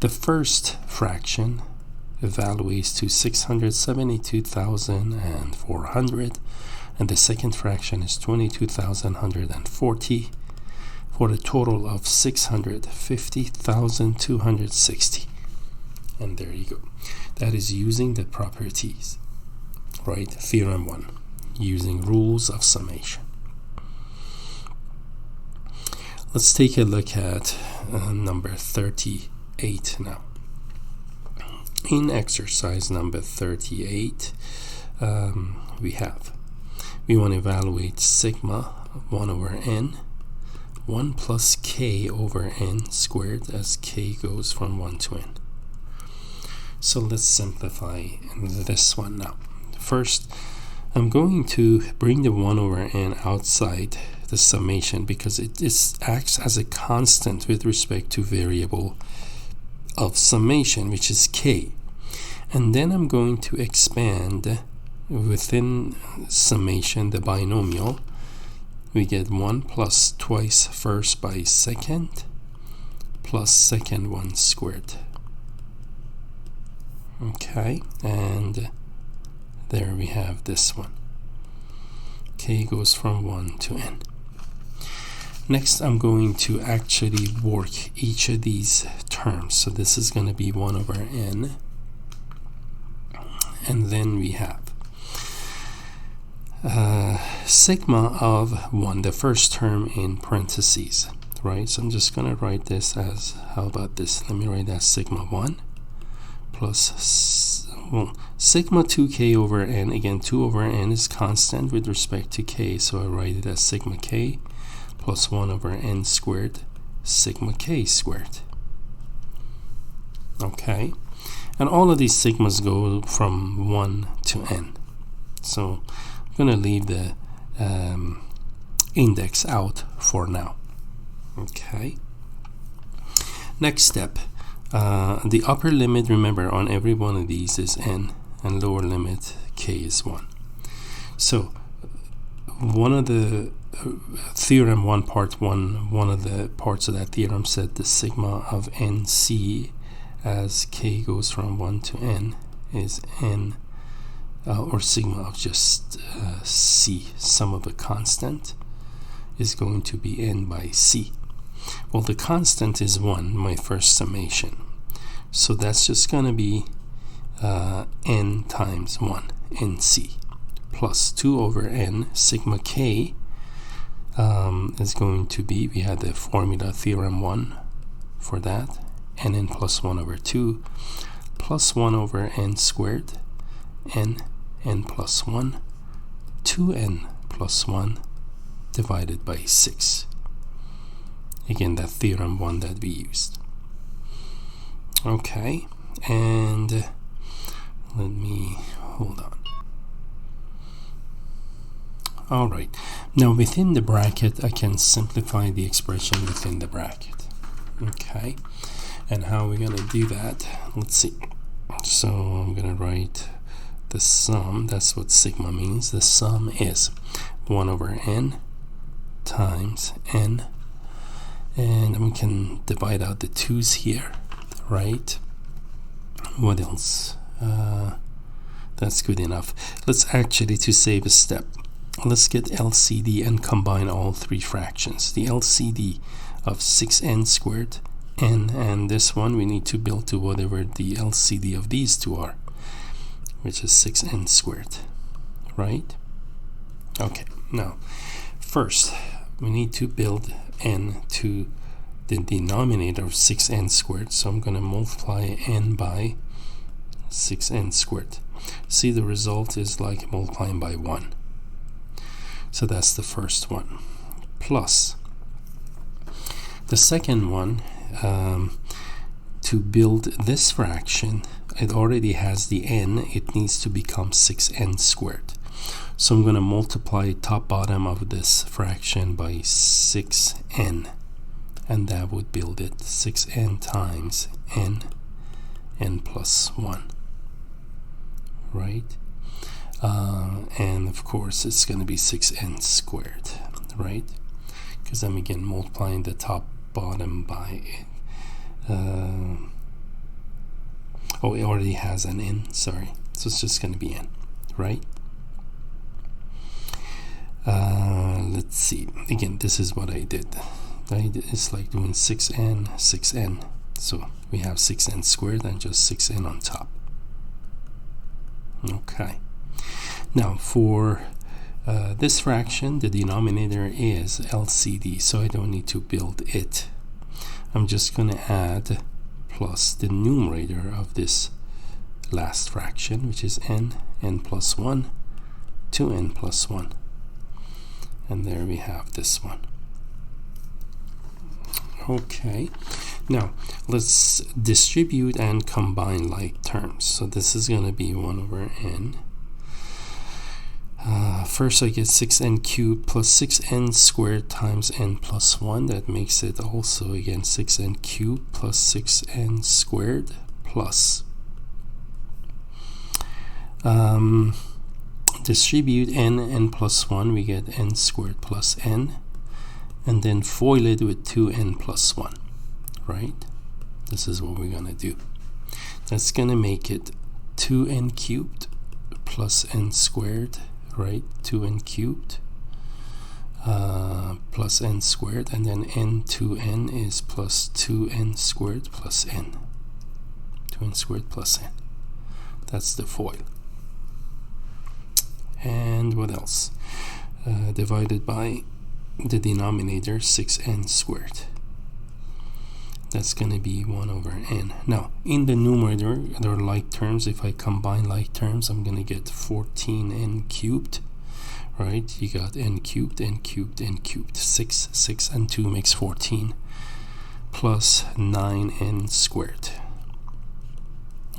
The first fraction evaluates to 672,400, and the second fraction is 22,140, for a total of 650,260. And there you go. That is using the properties, right? Theorem 1, using rules of summation. Let's take a look at number 38 now. In exercise number 38, we want to evaluate sigma 1 over n, 1 plus k over n squared, as k goes from 1 to n. So let's simplify this one now. First, I'm going to bring the 1 over n outside the summation because it acts as a constant with respect to variable of summation, which is k. And then I'm going to expand within summation the binomial. We get 1 plus twice first by second plus second 1 squared. Okay, and there we have this one. K goes from 1 to n. Next, I'm going to actually work each of these terms. So this is going to be 1 over n. And then we have sigma of 1, the first term in parentheses, right? So I'm just going to write this as, how about this? Let me write that sigma 1 plus sigma 2k over n. Again, 2 over n is constant with respect to k, so I write it as sigma k plus 1 over n squared sigma k squared. Okay, and all of these sigmas go from 1 to n. So I'm going to leave the index out for now. Okay. Next step, the upper limit, remember, on every one of these is n, and lower limit k is 1. So one of the theorem 1 part 1, one of the parts of that theorem said the sigma of nc as k goes from 1 to n is n, or sigma of just c, sum of a constant, is going to be n by c. Well, the constant is 1, my first summation. So that's just going to be n times 1, nc, plus 2 over n, sigma k is going to be, we had the formula theorem 1, for that, n plus 1 over 2 plus 1 over n squared, n plus 1, 2n plus 1 divided by 6. Again, that theorem 1 that we used. Okay, and let me hold on. All right, now within the bracket I can simplify the expression within the bracket. Okay, and how are we going to do that? Let's see. So I'm going to write the sum. That's what sigma means. The sum is 1 over n times n, and we can divide out the 2's here, right? What else? That's good enough. Let's actually, to save a step, let's get LCD and combine all three fractions. The LCD of 6n squared, n, and this one we need to build to whatever the LCD of these two are, which is 6n squared, right? Okay, now first we need to build n to the denominator of 6n squared, so I'm going to multiply n by 6n squared. See, the result is like multiplying by 1. So that's the first one. Plus the second one, to build this fraction, it already has the n, it needs to become 6n squared. So I'm going to multiply top bottom of this fraction by 6n, and that would build it 6n times n plus 1, right? And of course it's going to be 6n squared, right? Because I'm again multiplying the top bottom by oh, it already has an n, sorry, so it's just going to be n, right? Let's see, again, this is what I did. It's like doing 6n, so we have 6n squared and just 6n on top. Okay, now for this fraction, the denominator is LCD, so I don't need to build it. I'm just going to add plus the numerator of this last fraction, which is n plus 1, 2n plus 1. And there we have this one. Okay, now let's distribute and combine like terms. So this is going to be 1 over n. First I get 6n cubed plus 6n squared times n plus 1. That makes it also again 6n cubed plus 6n squared plus distribute n plus 1, we get n squared plus n, and then FOIL it with 2n plus 1, right? This is what we're going to do. That's going to make it 2n cubed plus n squared, right? 2n cubed plus n squared, and then n to n is plus 2n squared plus n. 2n squared plus n. That's the FOIL. And what else? Divided by the denominator 6n squared. That's going to be 1 over n. Now, in the numerator, there are like terms. If I combine like terms, I'm going to get 14n cubed, right? You got n cubed, n cubed, n cubed. 6 and 2 makes 14, plus 9n squared.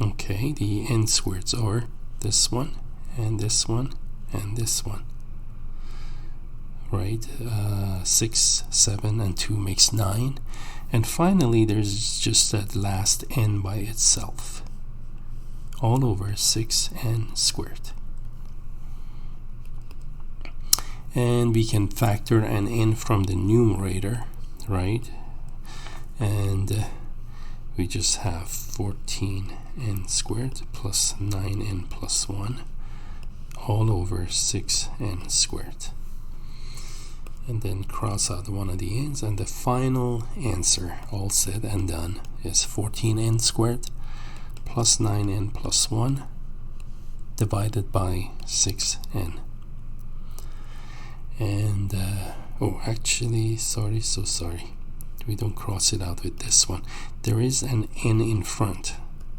Okay, the n squareds are this one, and this one, and this one, right? 6, 7, and 2 makes 9. And finally, there's just that last n by itself, all over 6n squared. And we can factor an n from the numerator, right? And we just have 14n squared plus 9n plus 1 all over 6n squared. And then cross out one of the n's, and the final answer, all said and done, is 14n squared plus 9n plus 1 divided by 6n. And oh, actually, sorry, We don't cross it out with this one. There is an n in front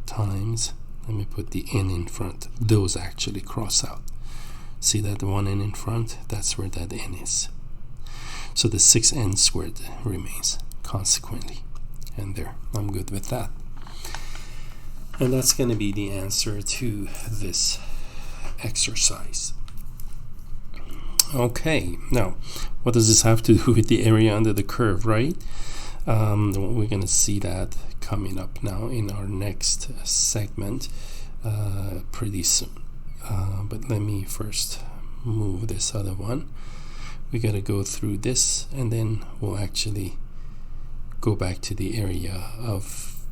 times, let me put the n in front. Those actually cross out. See that one n in front? That's where that n is. So the 6n squared remains consequently. And there, I'm good with that. And that's going to be the answer to this exercise. Okay, now what does this have to do with the area under the curve, right? We're going to see that coming up now in our next segment pretty soon. But let me first move this other one. We got to go through this, and then we'll actually go back to the area of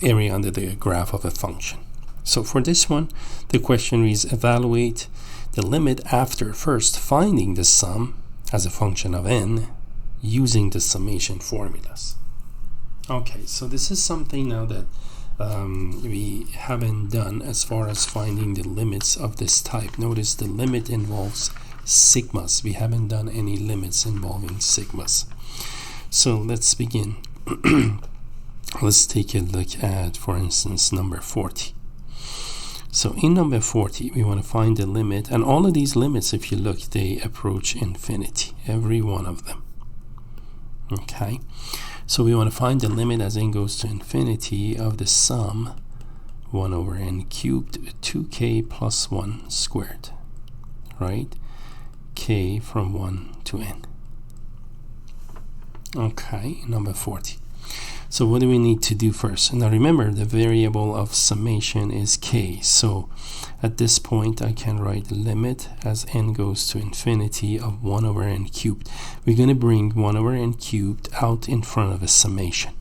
area under the graph of a function. So for this one, the question reads, evaluate the limit after first finding the sum as a function of n using the summation formulas. Okay, so this is something now that we haven't done as far as finding the limits of this type. Notice the limit involves sigmas. We haven't done any limits involving sigmas. So let's begin. Let's take a look at, for instance, number 40. So in number 40, we want to find the limit, and all of these limits, if you look, they approach infinity, every one of them. Okay, so we want to find the limit as n goes to infinity of the sum 1 over n cubed 2k plus 1 squared, right? K from 1 to n. Okay, number 40. So what do we need to do first? Now remember, the variable of summation is k. So at this point, I can write limit as n goes to infinity of 1 over n cubed. We're going to bring 1 over n cubed out in front of a summation.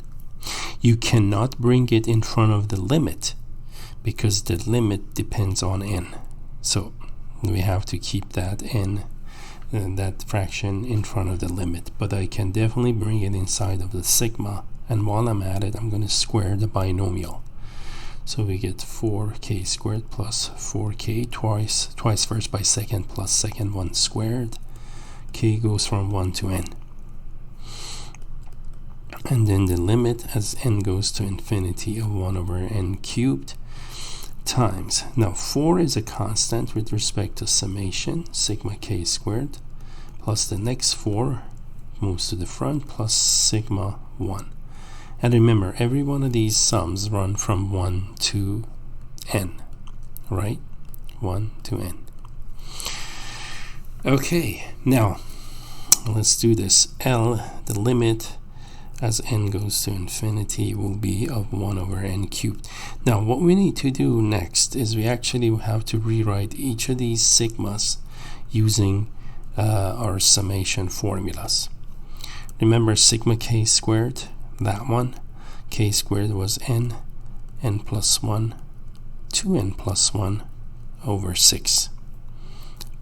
You cannot bring it in front of the limit because the limit depends on n. So we have to keep that n, that fraction, in front of the limit. But I can definitely bring it inside of the sigma. And while I'm at it, I'm going to square the binomial. So we get 4k squared plus 4k twice first by second plus second 1 squared. K goes from 1 to n. And then the limit as n goes to infinity of 1 over n cubed times. Now 4 is a constant with respect to summation, sigma k squared, plus the next 4 moves to the front, plus sigma 1. And remember, every one of these sums run from 1 to n, right? 1 to n. Okay, now let's do this. L, the limit as n goes to infinity, will be of 1 over n cubed. Now what we need to do next is we actually have to rewrite each of these sigmas using our summation formulas. Remember sigma k squared, that one, k squared was n plus 1, 2n plus 1 over 6,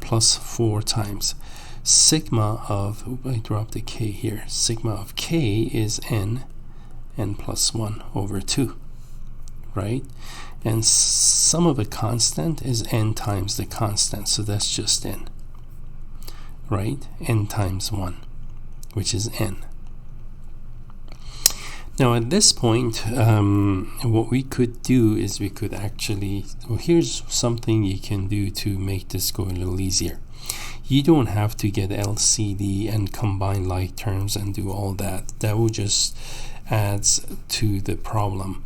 plus 4 times. Sigma of, I dropped the k here, sigma of k is n plus 1 over 2, right? And sum of a constant is n times the constant, so that's just n, right? N times 1, which is n. Now at this point, what we could do is we could actually, well, here's something you can do to make this go a little easier. You don't have to get LCD and combine like terms and do all that. That will just adds to the problem.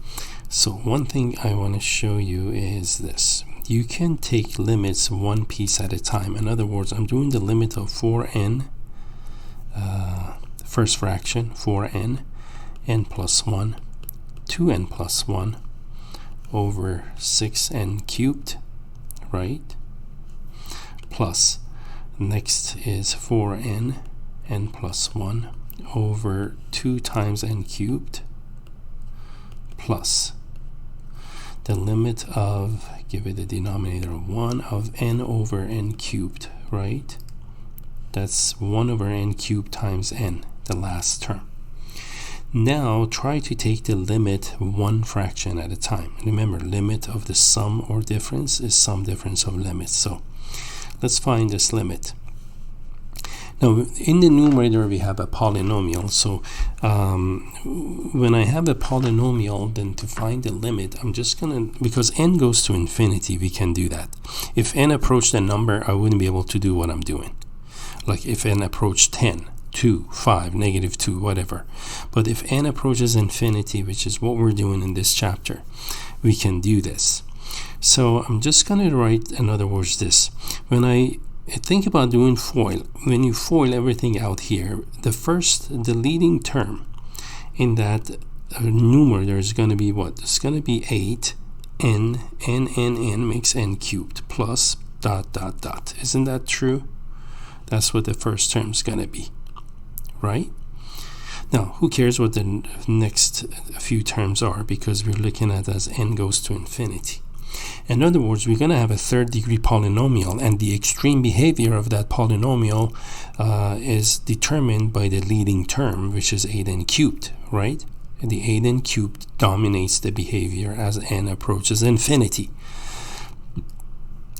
So one thing I want to show you is this. You can take limits one piece at a time. In other words, I'm doing the limit of 4n, first fraction, 4n, n plus 1, 2n plus 1 over 6n cubed, right? Plus, next is 4n, n plus 1 over 2 times n cubed, plus the limit of, give it a denominator of 1, of n over n cubed, right? That's 1 over n cubed times n, the last term. Now try to take the limit one fraction at a time. Remember, limit of the sum or difference is sum difference of limits. So let's find this limit. Now, in the numerator, we have a polynomial. So when I have a polynomial, then to find the limit, I'm just going to, because n goes to infinity, we can do that. If n approached a number, I wouldn't be able to do what I'm doing. Like if n approached 10, 2, 5, -2, whatever. But if n approaches infinity, which is what we're doing in this chapter, we can do this. So I'm just going to write, in other words, this. When I think about doing FOIL, when you FOIL everything out here, the leading term in that numerator is going to be what? It's going to be 8 n makes n cubed plus ... Isn't that true? That's what the first term is going to be, right? Now, who cares what the next few terms are, because we're looking at as n goes to infinity. In other words, we're going to have a third degree polynomial, and the extreme behavior of that polynomial is determined by the leading term, which is 8n cubed, right? And the 8n cubed dominates the behavior as n approaches infinity.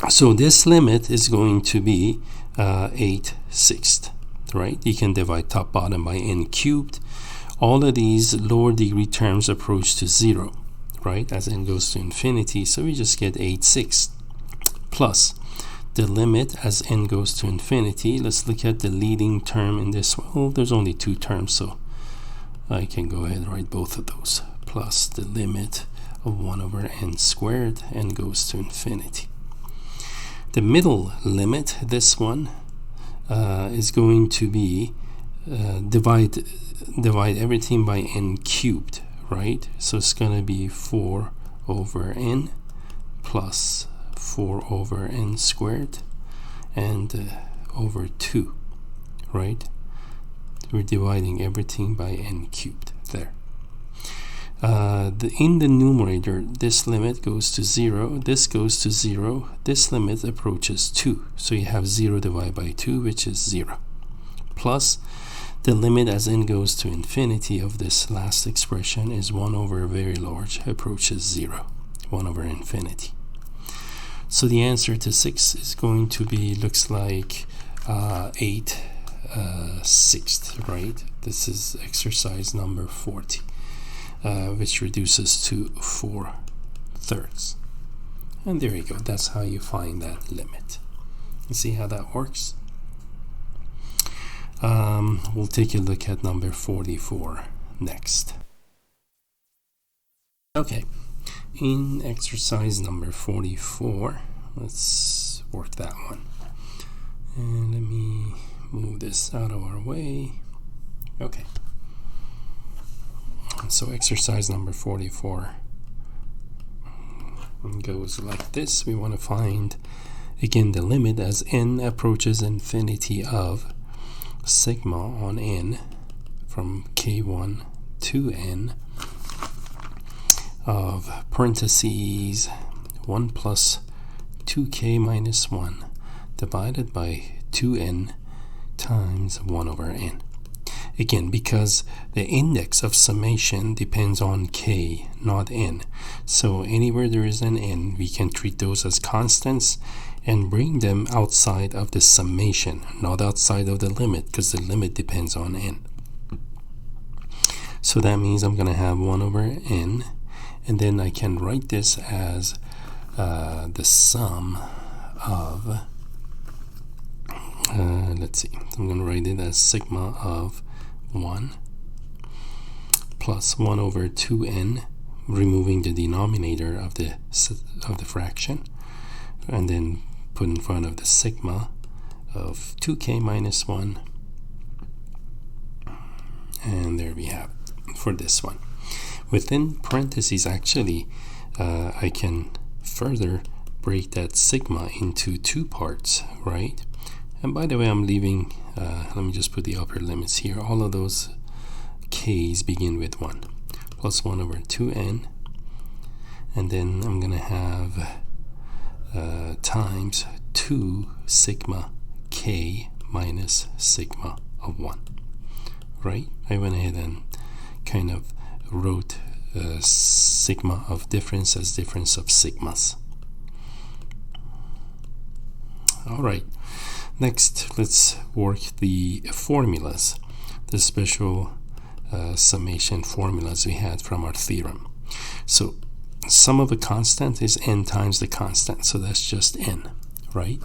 So this limit is going to be 8/6, right? You can divide top bottom by n cubed. All of these lower degree terms approach to 0, right, as n goes to infinity. So we just get 8/6 plus the limit as n goes to infinity. Let's look at the leading term in this one. Well, there's only 2 terms, so I can go ahead and write both of those, plus the limit of 1 over n squared, n goes to infinity. The middle limit, this one, is going to be divide everything by n cubed, right? So it's going to be 4 over n plus 4 over n squared and over 2, right? We're dividing everything by n cubed there. In the numerator, this limit goes to 0, this goes to 0, this limit approaches 2. So you have 0 divided by 2, which is 0. Plus, the limit as n goes to infinity of this last expression is 1 over very large, approaches 0, 1 over infinity. So the answer to 6 is going to be, looks like 8/6, right? This is exercise number 40. Which reduces to 4/3. And there you go. That's how you find that limit. You see how that works? We'll take a look at number 44 next. Okay, in exercise number 44, let's work that one. And let me move this out of our way. Okay. So exercise number 44 goes like this. We want to find, again, the limit as n approaches infinity of sigma on n from k1 to n of parentheses 1 plus 2k minus 1 divided by 2n times 1 over n. Again, because the index of summation depends on k, not n. So anywhere there is an n, we can treat those as constants and bring them outside of the summation, not outside of the limit, because the limit depends on n. So that means I'm going to have 1 over n, and then I can write this as the sum of, let's see, I'm going to write it as sigma of 1 plus 1 over 2n, removing the denominator of the fraction, and then put in front of the sigma of 2k minus 1, and there we have it for this one. Within parentheses, actually, I can further break that sigma into 2 parts, right? And by the way, I'm leaving, let me just put the upper limits here. All of those k's begin with 1, plus 1 over 2n. And then I'm going to have times 2 sigma k minus sigma of 1, right? I went ahead and kind of wrote sigma of difference as difference of sigmas. All right. Next, let's work the formulas, the special summation formulas we had from our theorem. So sum of a constant is n times the constant, so that's just n, right?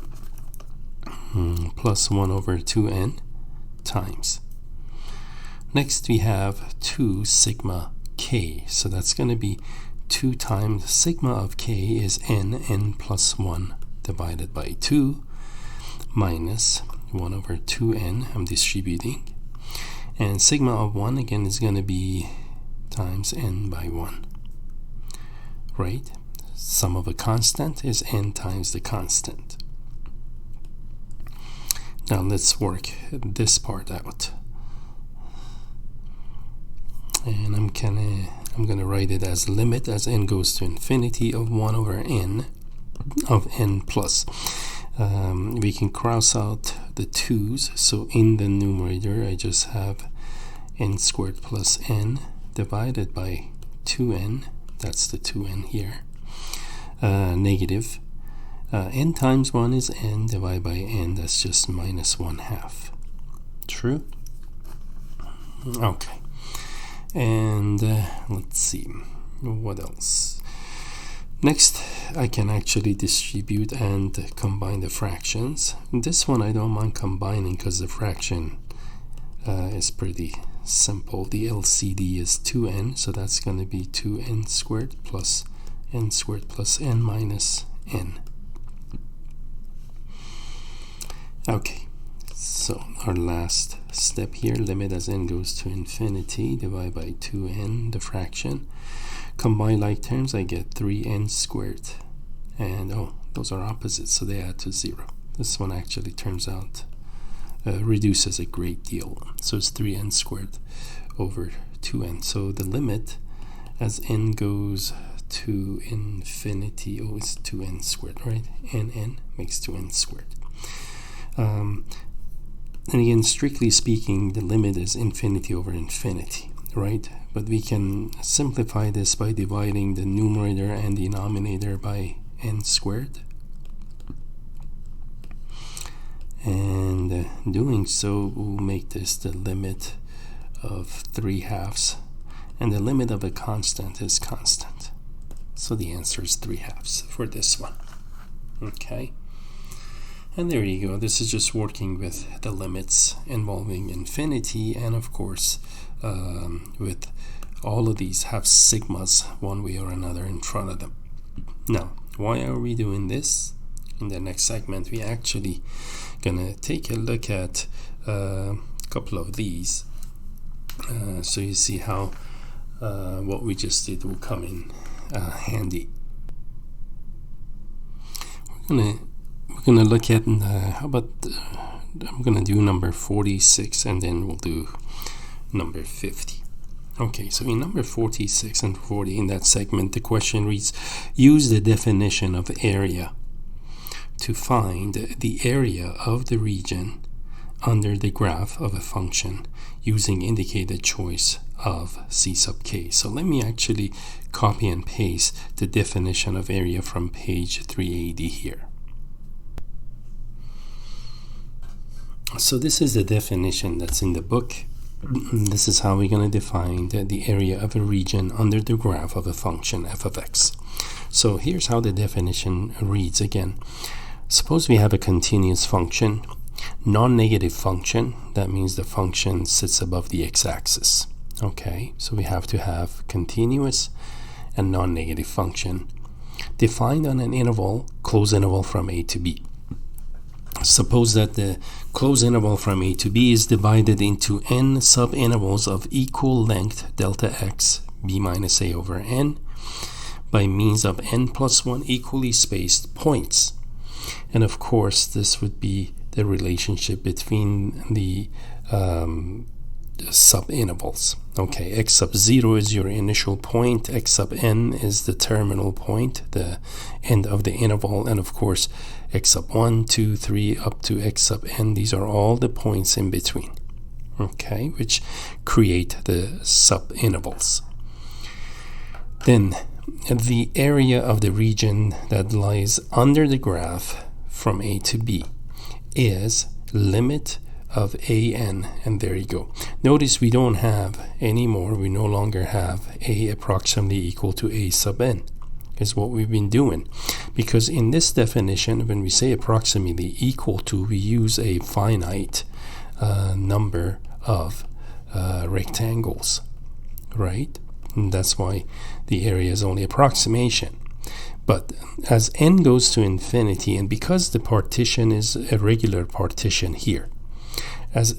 Plus 1 over 2n times. Next we have 2 sigma k, so that's going to be 2 times sigma of k is n plus 1 divided by 2 minus 1 over 2n, I'm distributing, and sigma of 1 again is going to be times n by 1, right? Sum of a constant is n times the constant. Now let's work this part out, and I'm gonna write it as limit as n goes to infinity of 1 over n of n plus. We can cross out the 2's, so in the numerator I just have n squared plus n divided by 2n, that's the 2n here, negative n times 1 is n divided by n, that's just minus 1/2. True? Okay. And let's see, what else? Next, I can actually distribute and combine the fractions. This one I don't mind combining because the fraction is pretty simple. The LCD is 2n, so that's going to be 2n squared plus n minus n. Okay, so our last step here, limit as n goes to infinity, divide by 2n, the fraction. Combine like terms, I get 3n squared. And those are opposites, so they add to 0. This one actually turns out, reduces a great deal. So it's 3n squared over 2n. So the limit as n goes to infinity, it's 2n squared, right? n makes 2n squared. And again, strictly speaking, the limit is infinity over infinity, right? But we can simplify this by dividing the numerator and denominator by n squared. And doing so will make this the limit of 3/2. And the limit of a constant is constant. So the answer is 3/2 for this one. Okay. And there you go. This is just working with the limits involving infinity, and of course with all of these have sigmas one way or another in front of them. Now, why are we doing this? In the next segment, we actually gonna take a look at a couple of these, so you see how what we just did will come in handy. We're gonna look at how about I'm gonna do number 46 and then we'll do number 50. Okay, so in number 46 and 40 in that segment, the question reads, use the definition of area to find the area of the region under the graph of a function using indicated choice of c sub k. So let me actually copy and paste the definition of area from page 380 here. So this is the definition that's in the book. This is how we're going to define the area of a region under the graph of a function f of x. So here's how the definition reads again. Suppose we have a continuous function, non-negative function. That means the function sits above the x-axis. Okay, so we have to have continuous and non-negative function defined on an interval, closed interval from a to b. Suppose that the closed interval from a to b is divided into n subintervals of equal length delta x b minus a over n by means of n plus 1 equally spaced points. And of course, this would be the relationship between the subintervals. Okay, x sub 0 is your initial point, x sub n is the terminal point, the end of the interval, and of course x sub 1, 2, 3 up to x sub n, these are all the points in between, okay, which create the subintervals. Then the area of the region that lies under the graph from a to b is limit of an, and there you go. Notice we don't have anymore, we no longer have a approximately equal to a sub n, is what we've been doing. Because in this definition, when we say approximately equal to, we use a finite number of rectangles, right? And that's why the area is only approximation. But as n goes to infinity, and because the partition is a regular partition here, as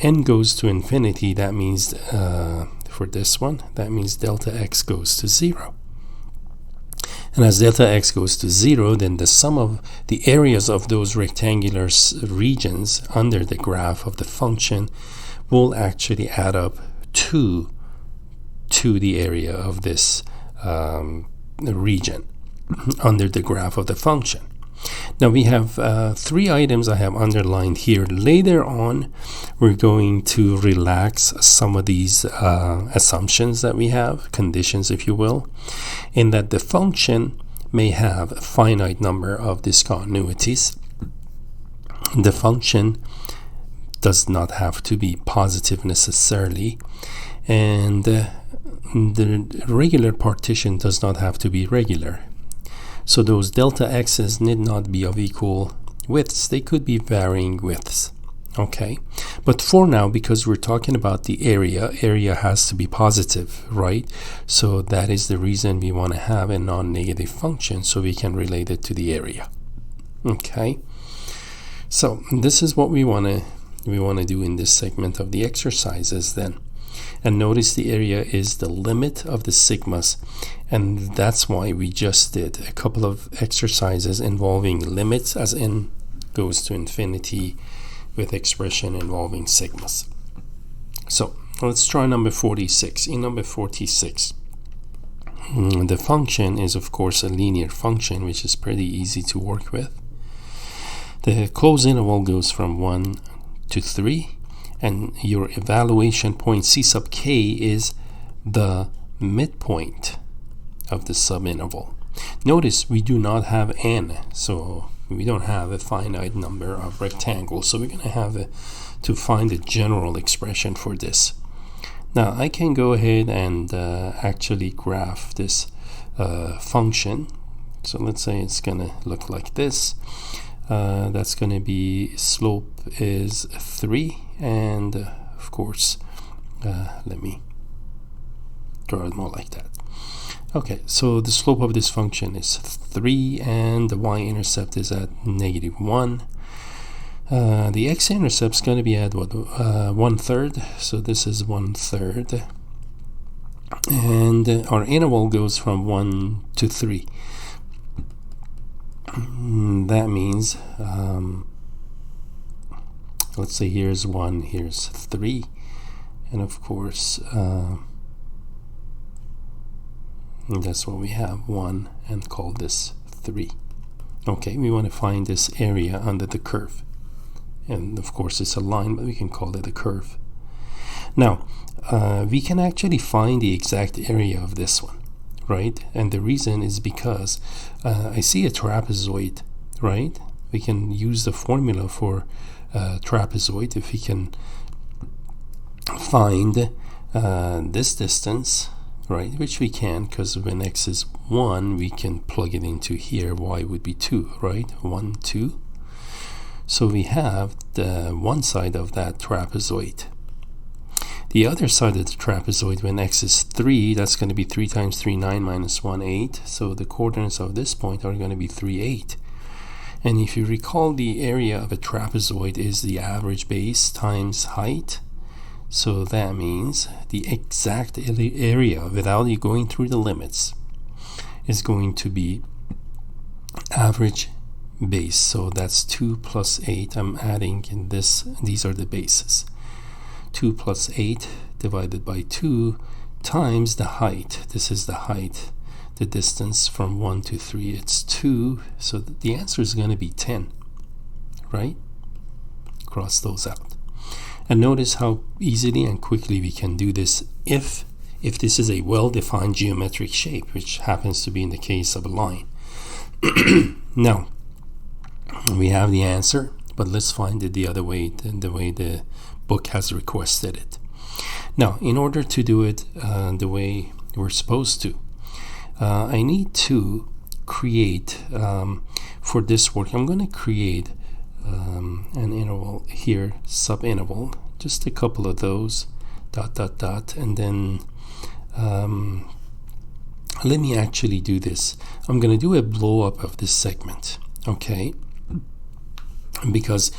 n goes to infinity, that means for this one, that means delta x goes to 0. And as delta x goes to 0, then the sum of the areas of those rectangular regions under the graph of the function will actually add up to the area of this region under the graph of the function. Now we have 3 items I have underlined here. Later on, we're going to relax some of these assumptions that we have, conditions if you will, in that the function may have a finite number of discontinuities. The function does not have to be positive necessarily, and the regular partition does not have to be regular. So those delta x's need not be of equal widths. They could be varying widths. Okay, but for now, because we're talking about the area has to be positive, right? So that is the reason we want to have a non-negative function, so we can relate it to the area. Okay, so this is what we want to do in this segment of the exercises then. And notice the area is the limit of the sigmas, and that's why we just did a couple of exercises involving limits as n goes to infinity with expression involving sigmas. So let's try number 46. In number 46, the function is of course a linear function, which is pretty easy to work with. The closed interval goes from 1 to 3. And your evaluation point C sub k is the midpoint of the subinterval. Notice we do not have n, so we don't have a finite number of rectangles, so we're going to have to find a general expression for this. Now I can go ahead and actually graph this function. So let's say it's going to look like this. That's going to be slope is 3, and of course let me draw it more like that. Okay, so the slope of this function is 3, and the y-intercept is at -1. The x-intercept is going to be at what, 1/3, so this is 1/3, and our interval goes from 1 to 3. That means let's say here's 1, here's 3, and of course that's what we have, 1, and call this 3. Okay, we want to find this area under the curve, and of course it's a line, but we can call it a curve. Now we can actually find the exact area of this one, right? And the reason is because I see a trapezoid, right? We can use the formula for trapezoid. If we can find this distance, right, which we can, because when x is 1, we can plug it into here. Y would be 2, right? 1, 2. So we have the one side of that trapezoid. The other side of the trapezoid, when x is 3, that's going to be 3 times 3, 9, minus 1, 8. So the coordinates of this point are going to be 3, 8. And if you recall, the area of a trapezoid is the average base times height. So that means the exact area, without you going through the limits, is going to be average base. So that's 2 plus 8. I'm adding in this, these are the bases. 2 plus 8 divided by 2 times the height. This is the height, the distance from 1 to 3, it's 2. So the answer is going to be 10, right? Cross those out. And notice how easily and quickly we can do this if this is a well-defined geometric shape, which happens to be in the case of a line. Now, we have the answer, but let's find it the other way, the way the book has requested it. Now, in order to do it the way we're supposed to, I need to create, for this work, I'm going to create an interval here, subinterval, just a couple of those, ... and then let me actually do this. I'm going to do a blow up of this segment, okay? Because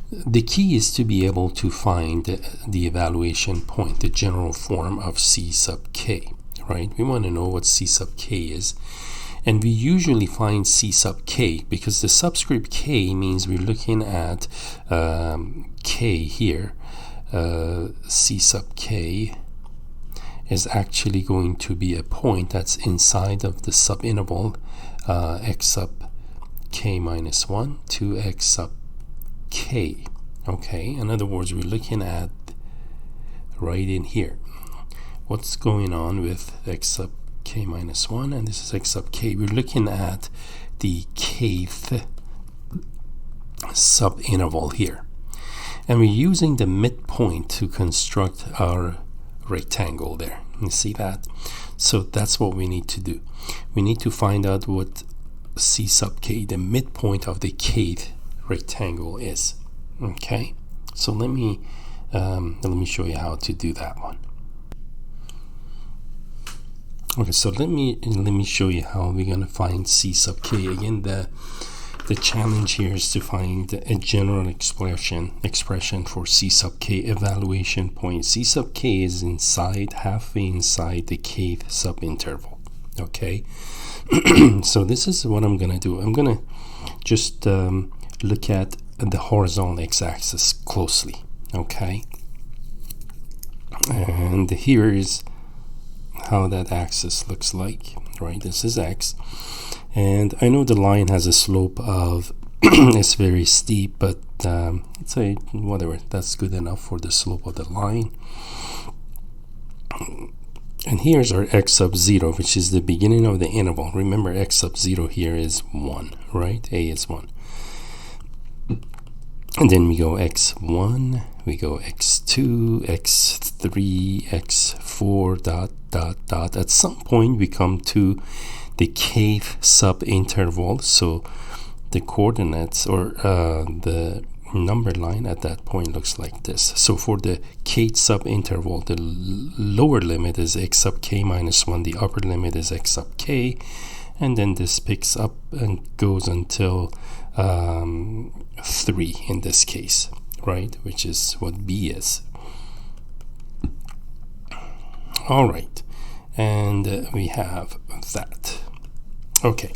the key is to be able to find the evaluation point, the general form of C sub k, right? We want to know what C sub k is. And we usually find C sub k because the subscript k means we're looking at k here. C sub k is actually going to be a point that's inside of the subinterval x sub k minus 1 to x sub k. Okay, in other words, we're looking at right in here what's going on with x sub k minus 1, and this is x sub k. We're looking at the kth subinterval here, and we're using the midpoint to construct our rectangle there. You see that? So that's what we need to do. We need to find out what C sub k, the midpoint of the kth rectangle, is. Okay, so let me show you how to do that one. Okay, so let me show you how we're gonna find C sub k. Again, the challenge here is to find a general expression for C sub k evaluation point. C sub k is halfway inside the kth subinterval. Okay, so this is what I'm gonna do. I'm gonna just look at the horizontal x-axis closely. Okay, and here is how that axis looks like, right? This is x, and I know the line has a slope of it's very steep, but let's say whatever, that's good enough for the slope of the line. And here's our x sub 0, which is the beginning of the interval. Remember, x sub 0 here is 1, right? A is 1. And then we go x1, we go x2, x3, x4, ... At some point we come to the kth subinterval, so the coordinates or the number line at that point looks like this. So for the kth subinterval, the lower limit is x sub k minus 1, the upper limit is x sub k, and then this picks up and goes until 3 in this case, right, which is what b is. All right, and we have that. Okay,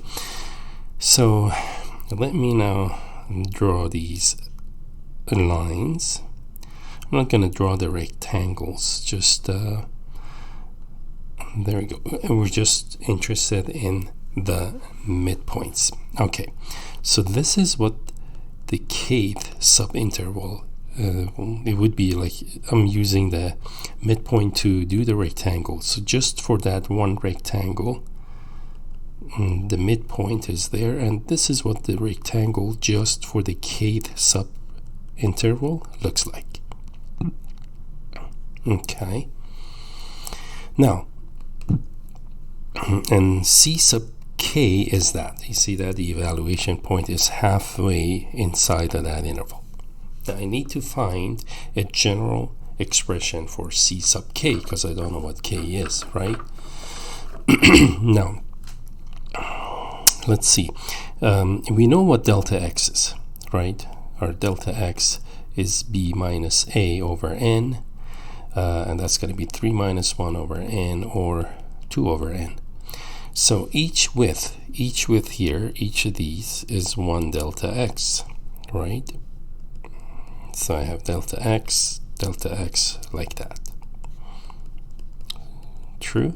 so let me now draw these lines. I'm not going to draw the rectangles, just there we go. We're just interested in the midpoints. Okay, so this is what the kth subinterval it would be like. I'm using the midpoint to do the rectangle, so just for that one rectangle the midpoint is there, and this is what the rectangle just for the kth subinterval looks like. Okay, now and C sub k is that. You see that the evaluation point is halfway inside of that interval. Now I need to find a general expression for C sub k because I don't know what k is, right? Now let's see. We know what delta x is, right? Our delta x is b minus a over n, and that's going to be 3 minus 1 over n or 2 over n. So each width here, each of these is 1 delta x, right? So I have delta x like that. True?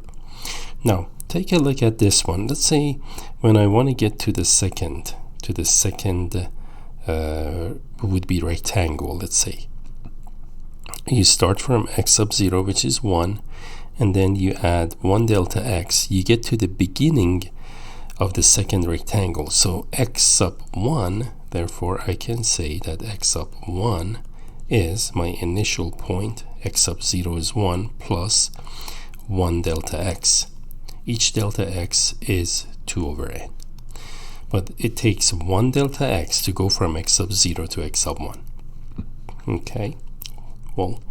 Now take a look at this one. Let's say when I want to get to the second would be rectangle, let's say. You start from x sub 0, which is 1, and then you add 1 delta x, you get to the beginning of the second rectangle. So x sub 1, Therefore, I can say that x sub 1 is my initial point. X sub 0 is 1 plus 1 delta x. Each delta x is 2 over n. But it takes 1 delta x to go from x sub 0 to x sub 1. Okay, well,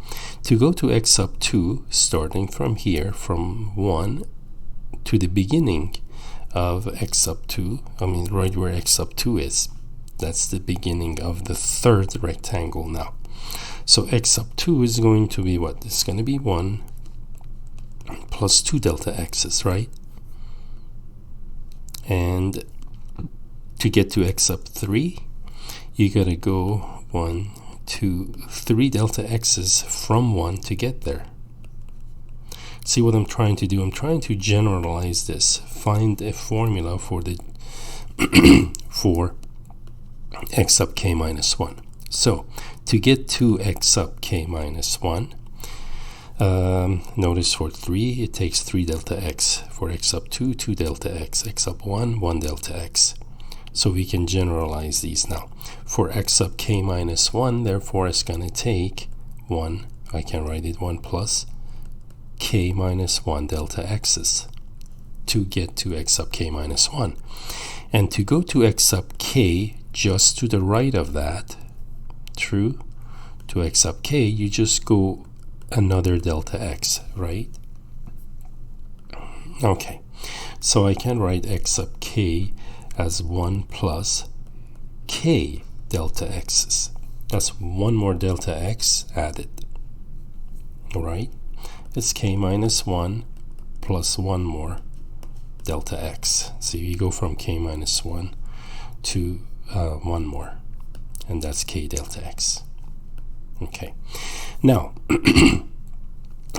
to go to x sub 2, starting from here, from 1 to the beginning of x sub 2, I mean right where x sub 2 is, that's the beginning of the third rectangle now. So x sub 2 is going to be what? It's going to be 1 plus 2 delta x's, right? And to get to x sub 3, you got to go 1, 2, 3 delta x's from 1 to get there. See what I'm trying to do? I'm trying to generalize this, find a formula for the for x sub k minus 1. So to get to x sub k minus 1, notice for 3 it takes 3 delta x. For x sub 2, 2 delta x. X sub 1, 1 delta x. So we can generalize these now. For x sub k minus 1, therefore it's going to take 1, I can write it 1 plus k minus 1 delta x's to get to x sub k minus 1. And to go to x sub k, just to the right of that, true, to x sub k, you just go another delta x, right? Okay, so I can write x sub k as 1 plus k delta x's. That's one more delta x added, all right? It's k minus 1 plus 1 more delta x. So you go from k minus 1 to 1 more, and that's k delta x. Okay, now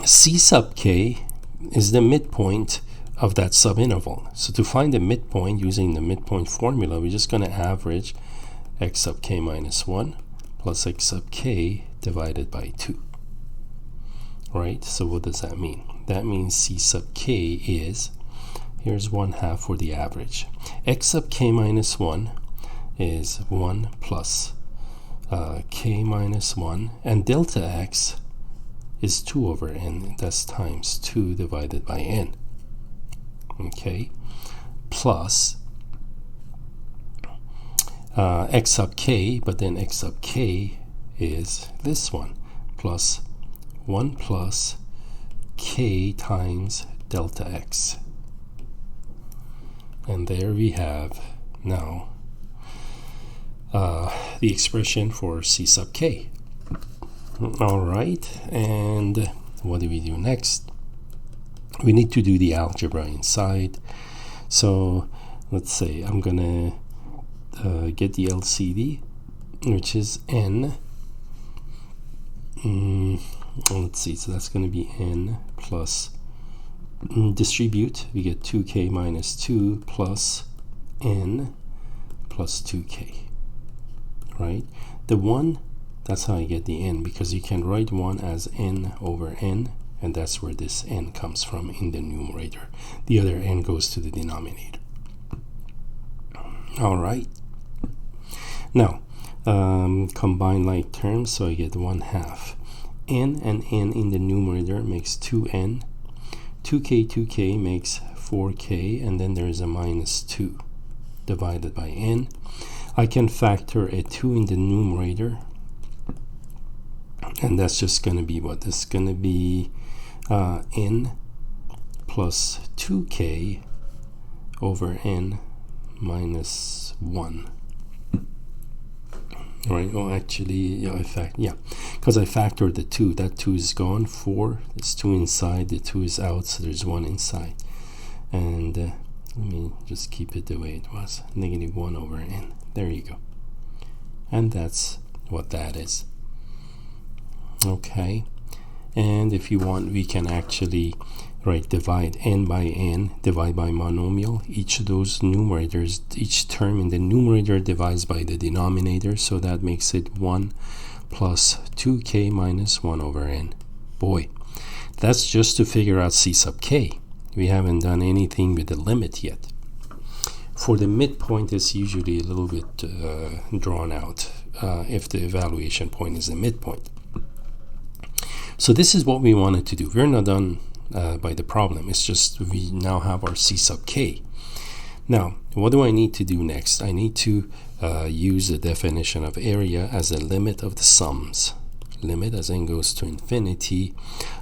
c sub k is the midpoint of that subinterval. So to find the midpoint using the midpoint formula, we're just going to average x sub k minus 1 plus x sub k divided by 2. Right? So what does that mean? That means c sub k is, here's 1/2 for the average. X sub k minus 1 is 1 plus k minus 1, and delta x is 2 over n. That's times 2 divided by n. Okay, plus x sub k, but then x sub k is this one, plus 1 plus k times delta x. And there we have now the expression for c sub k. All right, and what do we do next? We need to do the algebra inside. So let's say I'm gonna get the LCD, which is n. Let's see, so that's going to be n plus distribute, we get 2k minus 2 plus n plus 2k, right? The 1, that's how I get the n, because you can write 1 as n over n, and that's where this n comes from in the numerator. The other n goes to the denominator. All right. Now, combine like terms, so I get 1/2. N and n in the numerator makes 2n. 2k makes 4k, and then there's a minus 2 divided by n. I can factor a 2 in the numerator, and that's just going to be what? This is going to be n plus 2k over n minus 1. Right, well actually, yeah, because I factored the 2, that 2 is gone, 4, it's 2 inside, the 2 is out, so there's 1 inside. And let me just keep it the way it was, negative 1 over n. There you go. And that's what that is. Okay, and if you want, we can actually divide n by n, divide by monomial. Each of those numerators, each term in the numerator divides by the denominator, so that makes it 1 plus 2k minus 1 over n. Boy, that's just to figure out c sub k. We haven't done anything with the limit yet. For the midpoint, it's usually a little bit drawn out if the evaluation point is a midpoint. So this is what we wanted to do. We're not done by the problem. It's just we now have our C sub k. Now, what do I need to do next? I need to use the definition of area as a limit of the sums. Limit as n goes to infinity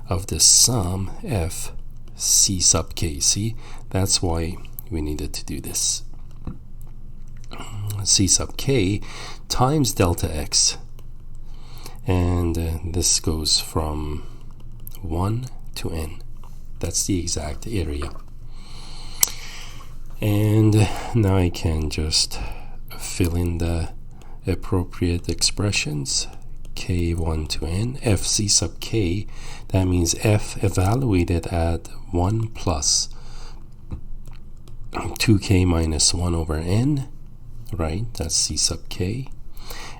of the sum f C sub k. See, that's why we needed to do this. C sub k times delta x. And this goes from 1 to n. That's the exact area. And now I can just fill in the appropriate expressions. K1 to n, f c sub k, that means f evaluated at 1 plus 2k minus 1 over n, right? That's c sub k.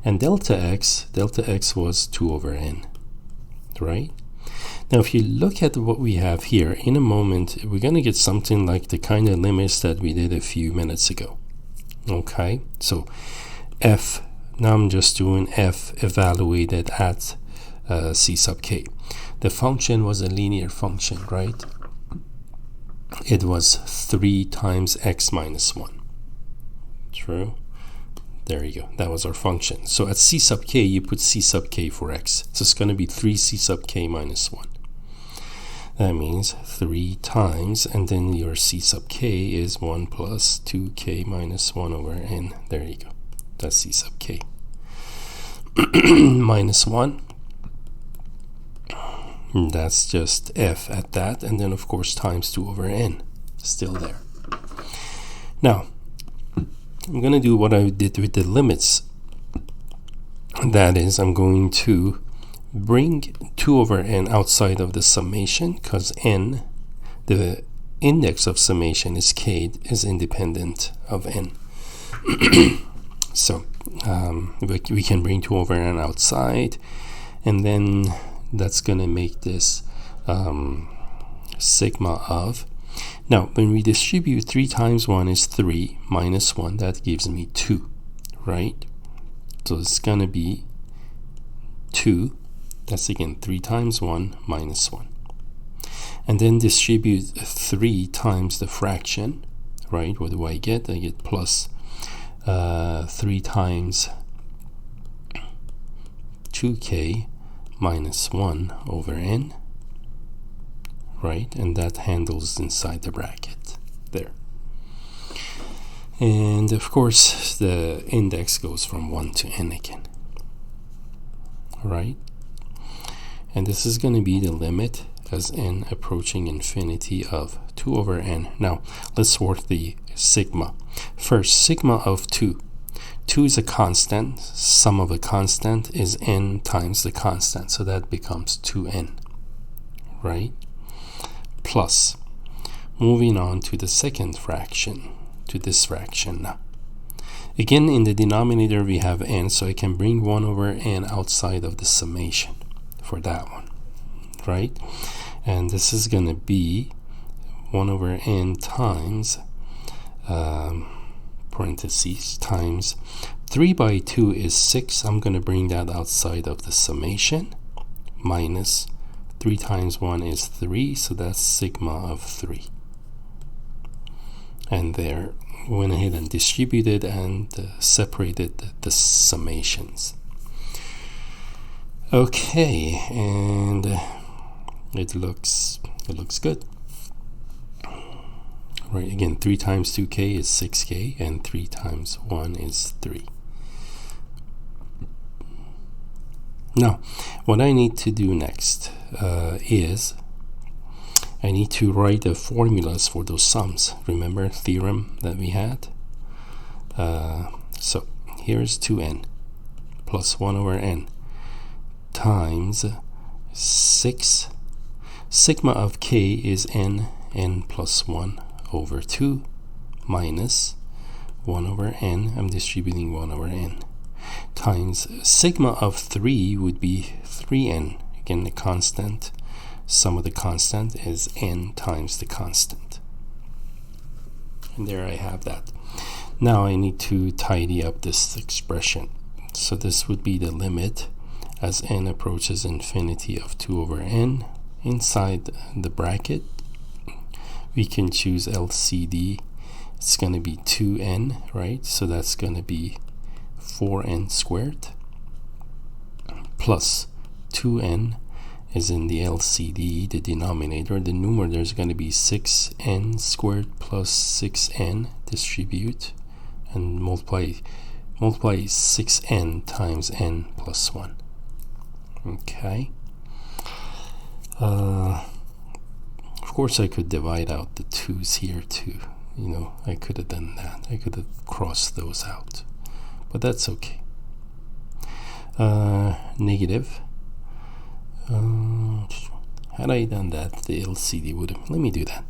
And delta x was 2 over n, right? Now, if you look at what we have here, in a moment, we're going to get something like the kind of limits that we did a few minutes ago. Okay, so f, now I'm just doing f evaluated at c sub k. The function was a linear function, right? It was 3 times x minus 1. True? There you go. That was our function. So at c sub k, you put c sub k for x. So it's going to be 3c sub k minus 1. That means 3 times, and then your c sub k is 1 plus 2k minus 1 over n. There you go. That's c sub k. Minus 1. That's just f at that, and then of course times 2 over n. Still there. Now, I'm going to do what I did with the limits. That is, I'm going to bring 2 over n outside of the summation, because n, the index of summation is k, is independent of n. So we can bring 2 over n outside, and then that's going to make this sigma of. Now, when we distribute 3 times 1 is 3 minus 1, that gives me 2, right? So it's going to be 2. That's again 3 times 1 minus 1. And then distribute 3 times the fraction, right? What do I get? I get plus 3 times 2k minus 1 over n, right? And that handles inside the bracket there. And of course, the index goes from 1 to n again, right? And this is going to be the limit as n approaching infinity of 2 over n. Now, let's work the sigma. First, sigma of 2. 2 is a constant. Sum of a constant is n times the constant. So that becomes 2n, right? Plus, moving on to the second fraction, to this fraction now. Again, in the denominator we have n, so I can bring 1 over n outside of the summation for that one, right? And this is going to be 1 over n times parentheses times 3 by 2 is 6. I'm going to bring that outside of the summation, minus 3 times 1 is 3, so that's sigma of 3. And there, went ahead and distributed and separated the summations. Okay, and it looks good. Right, again, 3 times 2k is 6k, and 3 times 1 is 3. Now, what I need to do next is I need to write the formulas for those sums. Remember theorem that we had? So here's 2n plus 1 over n times 6. Sigma of k is n plus 1 over 2 minus 1 over n. I'm distributing 1 over n times sigma of 3 would be 3n. Again, the constant, sum of the constant is n times the constant. And there I have that. Now I need to tidy up this expression. So this would be the limit as n approaches infinity of 2 over n. Inside the bracket, we can choose LCD. It's going to be 2n, right? So that's going to be 4n squared plus 2n is in the LCD, the denominator. The numerator is going to be 6n squared plus 6n, distribute, and multiply 6n times n plus 1. Okay. Of course I could divide out the 2's here too. You know, I could have done that. I could have crossed those out. But that's okay. Negative. Had I done that, the LCD would have... Let me do that.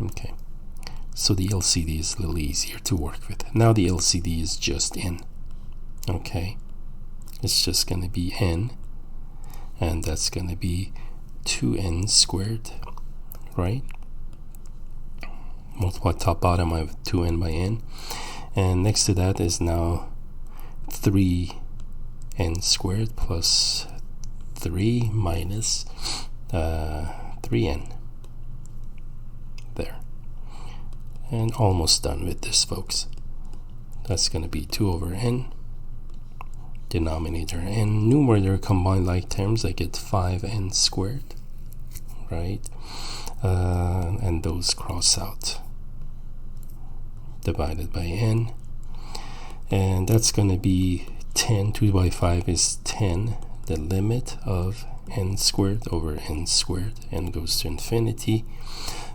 Okay. So the LCD is a little easier to work with. Now the LCD is just n. Okay. It's just going to be n. And that's going to be 2n squared, right? Multiply top bottom, I have 2n by n. And next to that is now 3n squared plus 3 minus 3n. There. And almost done with this, folks. That's going to be 2 over n. Denominator n. Numerator combined like terms, I get 5n squared. Right? And those cross out. Divided by n. And that's going to be 10. 2 by 5 is 10. The limit of n squared over n squared. N goes to infinity.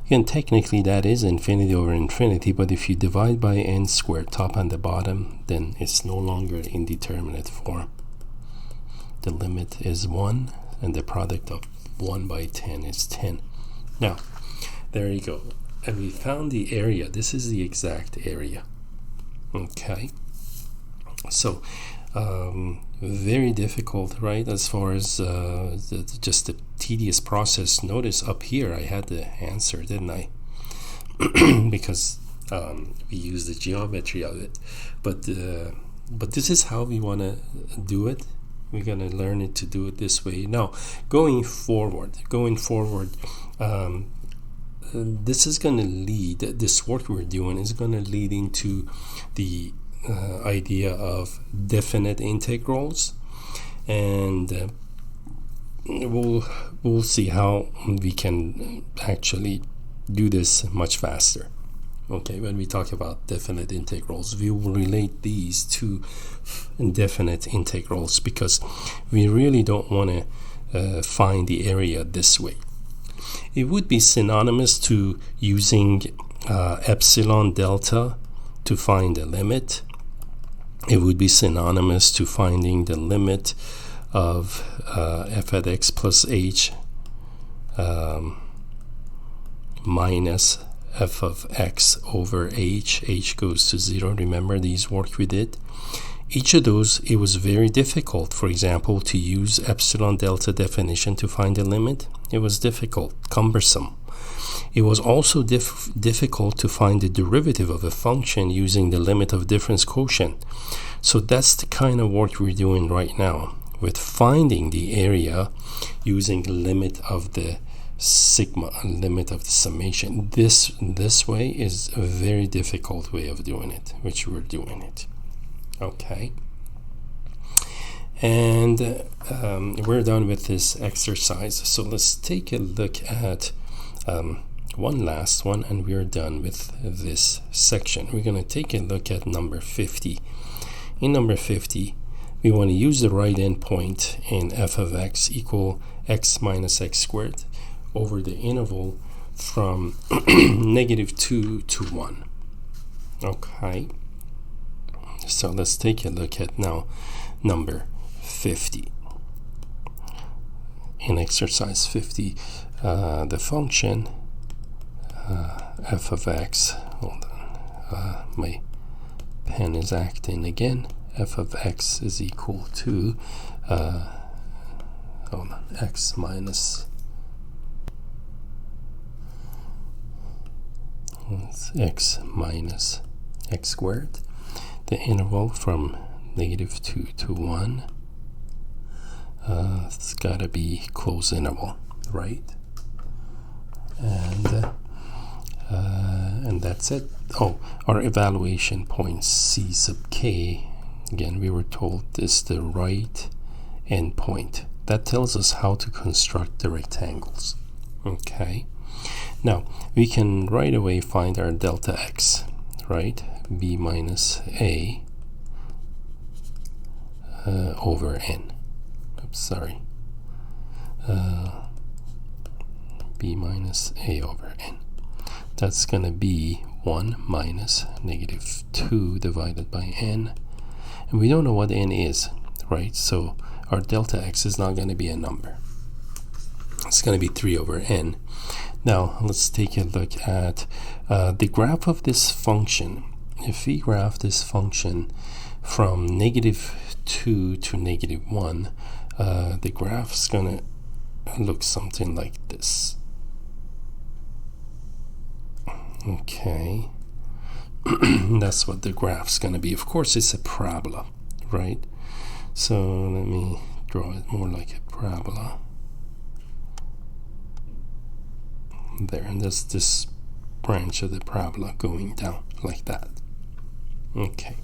Again, technically that is infinity over infinity, but if you divide by n squared, top and the bottom, then it's no longer indeterminate form. The limit is 1, and the product of 1 by 10 is 10. Now, there you go. And we found the area. This is the exact area. Okay. So, very difficult, right? As far as just the tedious process. Notice up here I had the answer, didn't I? Because we used the geometry of it. But this is how we want to do it. We're going to learn it to do it this way. Now, going forward, this is going to lead, this work we're doing is going to lead into the idea of definite integrals, and we'll see how we can actually do this much faster. Okay, when we talk about definite integrals, we will relate these to indefinite integrals because we really don't want to find the area this way. It would be synonymous to using epsilon delta to find the limit. It would be synonymous to finding the limit of f at x plus h minus f of x over h. H goes to 0. Remember these work we did? Each of those, it was very difficult. For example, to use epsilon delta definition to find a limit, it was difficult, cumbersome. It was also difficult to find the derivative of a function using the limit of difference quotient. So that's the kind of work we're doing right now with finding the area using the limit of the sigma, limit of the summation. This way is a very difficult way of doing it, which we're doing it. Okay. And we're done with this exercise. So let's take a look at one last one, and we're done with this section. We're going to take a look at number 50. In number 50, we want to use the right endpoint in f of x equal x minus x squared over the interval from -2 to 1. Okay. So let's take a look at now number 50. In exercise 50, the function f of x, hold on, my pen is acting again, f of x is equal to hold on, x minus x squared. the interval from -2 to 1. It's gotta be closed interval, right? And that's it. Oh, our evaluation point C sub k, again, we were told is the right endpoint. That tells us how to construct the rectangles. Okay, now we can right away find our delta x, right? B minus a over n. Oops, sorry. B minus a over n. That's going to be 1 minus -2 divided by n. And we don't know what n is, right? So our delta x is not going to be a number. It's going to be 3 over n. Now, let's take a look at the graph of this function. If we graph this function from -2 to -1, the graph's going to look something like this. Okay, that's what the graph's going to be. Of course, it's a parabola, right? So let me draw it more like a parabola. There, and there's this branch of the parabola going down like that. Okay,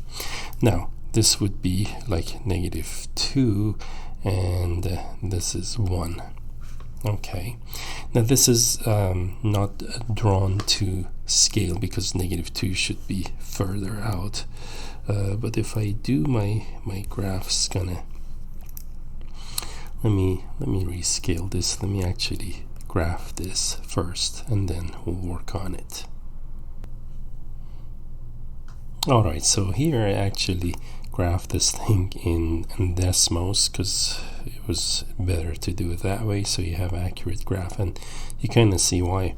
now this would be like -2, and this is 1. Okay, now this is not drawn to scale because -2 should be further out. But if I do my graph's gonna, let me rescale this. Let me actually graph this first, and then we'll work on it. All right, so here I actually graph this thing in Desmos because it was better to do it that way, so you have accurate graph, and you kind of see why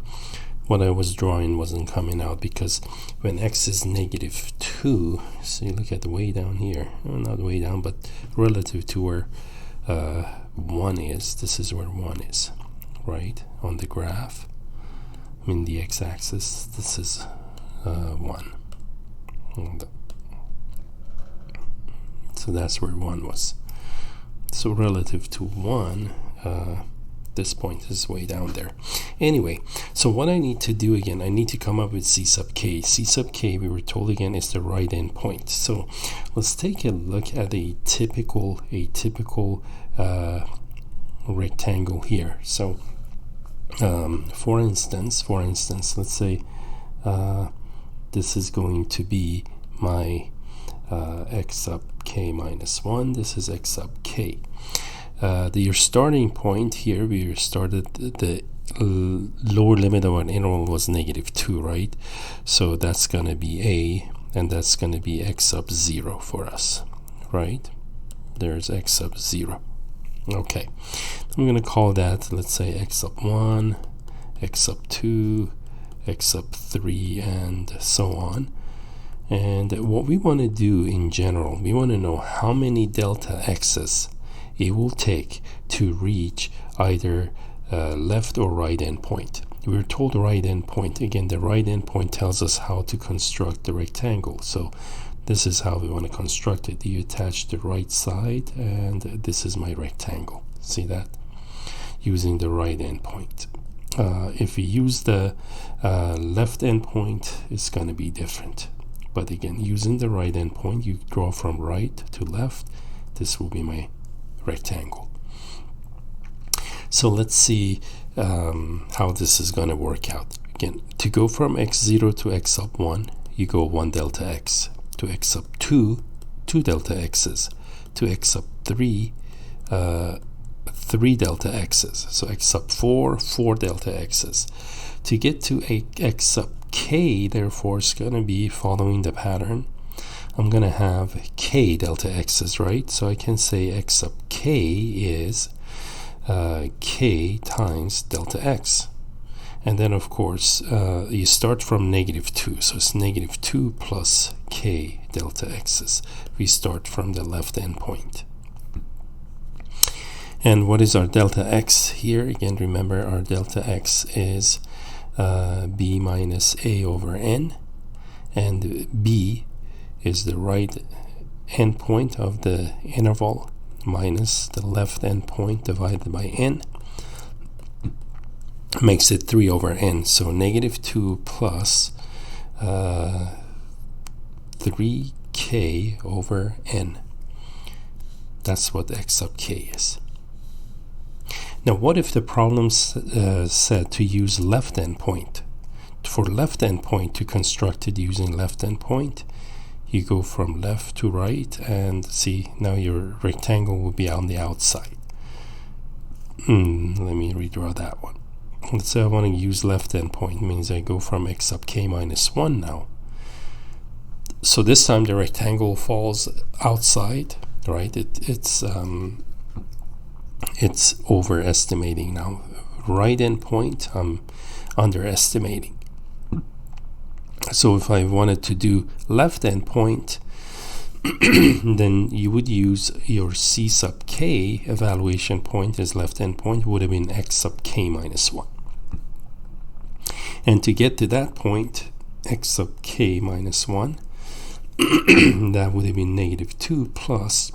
what I was drawing wasn't coming out, because when x is -2, so you look at the way down here, well, not way down, but relative to where 1 is, this is where 1 is, right, on the graph. I mean the x-axis, this is 1. So that's where 1 was. So relative to 1, this point is way down there. Anyway, so what I need to do again, I need to come up with C sub k. C sub k, we were told again, is the right end point. So let's take a look at a typical rectangle here. So for instance, let's say this is going to be my x sub k minus 1. This is x sub k. Your starting point here, we started the lower limit of an interval was -2, right? So that's going to be a, and that's going to be x sub 0 for us, right? There's x sub 0. Okay, I'm going to call that, let's say, x sub 1, x sub 2, x sub 3, and so on. And what we want to do in general, we want to know how many delta x's it will take to reach either left or right end point. We're told right end point. Again, the right end point tells us how to construct the rectangle. So this is how we want to construct it. You attach the right side, and this is my rectangle. See that? Using the right end point. If we use the left end point, it's going to be different. But again, using the right end point, you draw from right to left. This will be my rectangle. So let's see how this is going to work out. Again, to go from x0 to x sub 1, you go 1 delta x. To x sub 2, 2 delta x's. To x sub 3, 3 delta x's. So x sub 4, 4 delta x's. To get to x sub k, therefore, is going to be following the pattern. I'm going to have k delta x's, right? So I can say x sub k is k times delta x. And then, of course, you start from -2. So it's -2 plus k delta x's. We start from the left end point. And what is our delta x here? Again, remember our delta x is b minus a over n. And b is the right endpoint of the interval minus the left endpoint divided by n, makes it 3 over n. So negative 2 plus 3k over n. That's what x sub k is. Now what if the problem said to use left endpoint? For left endpoint, to construct it using left endpoint, you go from left to right, and see, now your rectangle will be on the outside. Let me redraw that one. Let's say I want to use left endpoint, means I go from x sub k minus 1 now. So this time the rectangle falls outside, right? It's overestimating now. Right endpoint, I'm underestimating. So if I wanted to do left endpoint, then you would use your c sub k evaluation point as left endpoint, would have been x sub k minus 1. And to get to that point, x sub k minus 1, that would have been negative 2 plus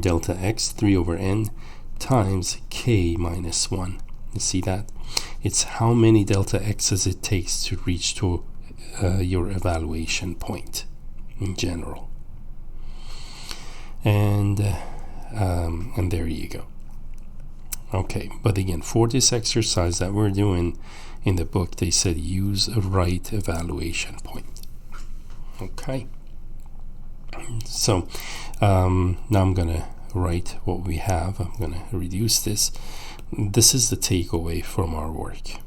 delta x, 3 over n, times k minus 1. You see that? It's how many delta x's it takes to reach to your evaluation point in general. And there you go. Okay, but again, for this exercise that we're doing in the book, they said use a right evaluation point. Okay. So now I'm gonna write what we have. I'm gonna reduce this. This is the takeaway from our work.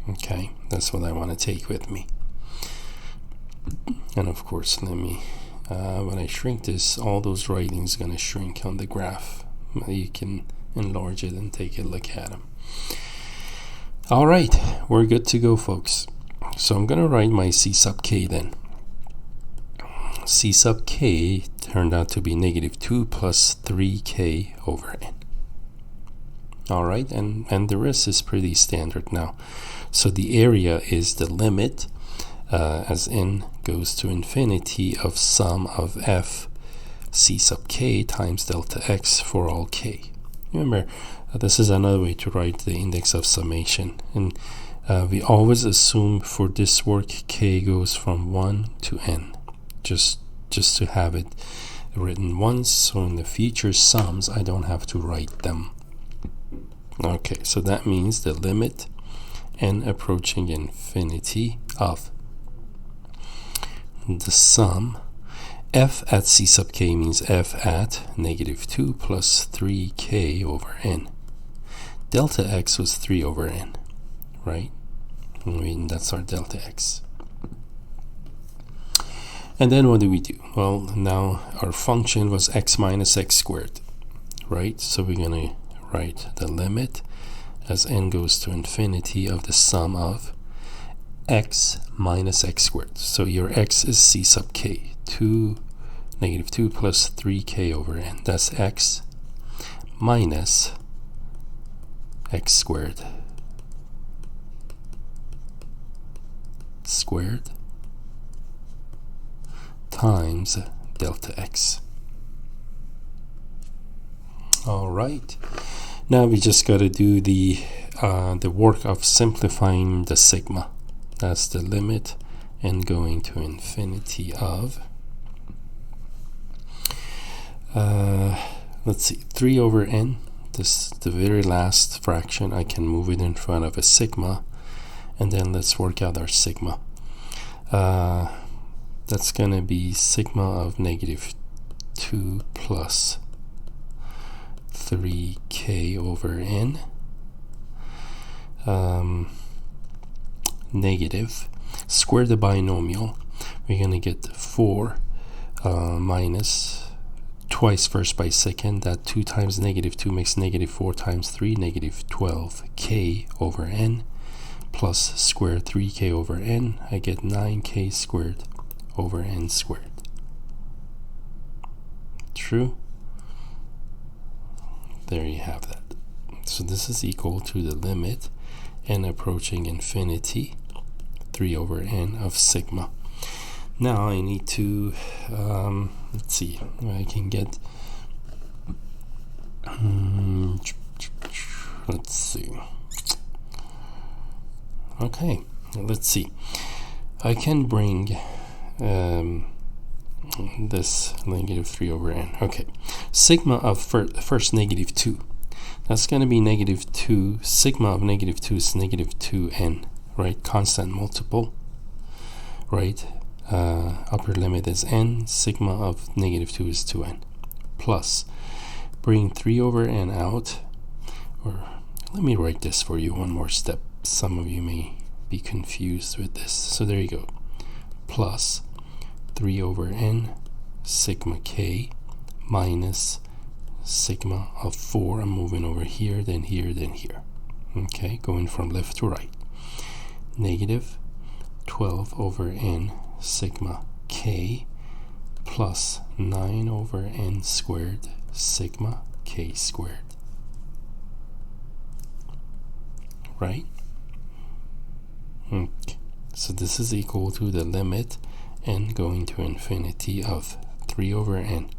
Okay, that's what I want to take with me. And of course, let me when I shrink this, all those writings gonna shrink on the graph. You can enlarge it and take a look at them. All right, we're good to go, folks. So I'm gonna write my c sub k then. C sub k turned out to be negative 2 plus 3k over n. All right, and the rest is pretty standard now. So the area is the limit as n goes to infinity of sum of f c sub k times delta x for all k. Remember, this is another way to write the index of summation. And we always assume for this work k goes from 1 to n. Just to have it written once, so in the future sums I don't have to write them. Okay, so that means the limit n approaching infinity of the sum f at c sub k means f at negative 2 plus 3k over n. Delta x was 3 over n, right? I mean, that's our delta x. And then what do we do? Well, now our function was x minus x squared, right? So we're going to write the limit as n goes to infinity of the sum of x minus x squared. So your x is c sub k, negative 2 plus 3k over n. That's x minus x squared times delta x. All right, now we just got to do the work of simplifying the sigma. That's the limit n going to infinity of let's see, 3 over n. This the very last fraction. I can move it in front of a sigma, and then let's work out our sigma. That's gonna be sigma of negative 2 plus 3k over n, negative, square the binomial. We're gonna get 4 minus twice first by second. That 2 times negative 2 makes negative 4 times 3, negative 12k over n, plus square 3k over n. I get 9k squared over n squared. True? There you have that. So this is equal to the limit n approaching infinity, 3 over n of sigma. Now I need to, let's see, I can get, let's see. Okay, let's see. I can bring this negative 3 over n. Okay, sigma of first negative 2. That's going to be negative 2. Sigma of negative 2 is negative 2n, right? Constant multiple, right? Upper limit is n. Sigma of negative 2 is 2n. Plus, bring 3 over n out. Or let me write this for you one more step. Some of you may be confused with this. So there you go. Plus 3 over n sigma k minus sigma of 4. I'm moving over here, then here, then here. Okay, going from left to right. Negative 12 over n sigma k plus 9 over n squared sigma k squared. Right? Okay. So this is equal to the limit n going to infinity of 3 over n.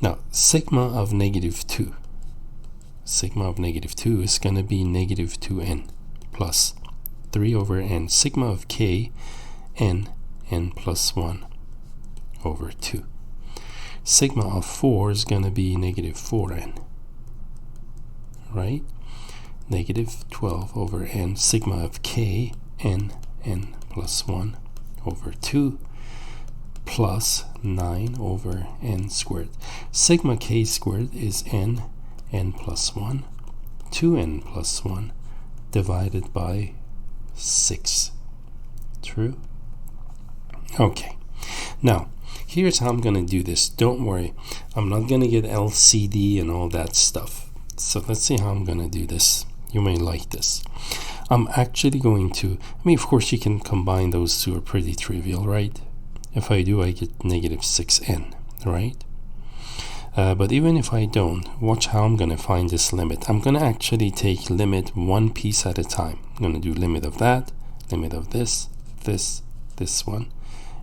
Now, sigma of negative 2. Sigma of negative 2 is going to be negative 2n plus 3 over n. Sigma of k, n plus 1 over 2. Sigma of 4 is going to be negative 4n. Right? Negative 12 over n. Sigma of k, n plus 1 over 2 plus 9 over n squared. Sigma k squared is n plus 1, 2n plus 1 divided by 6. True? Okay. Now, here's how I'm going to do this. Don't worry. I'm not going to get LCD and all that stuff. So let's see how I'm going to do this. You may like this. I'm actually going to, of course you can combine those two, are pretty trivial, right? If I do, I get negative 6n, right? But even if I don't, watch how I'm going to find this limit. I'm going to actually take limit one piece at a time. I'm going to do limit of that, limit of this one,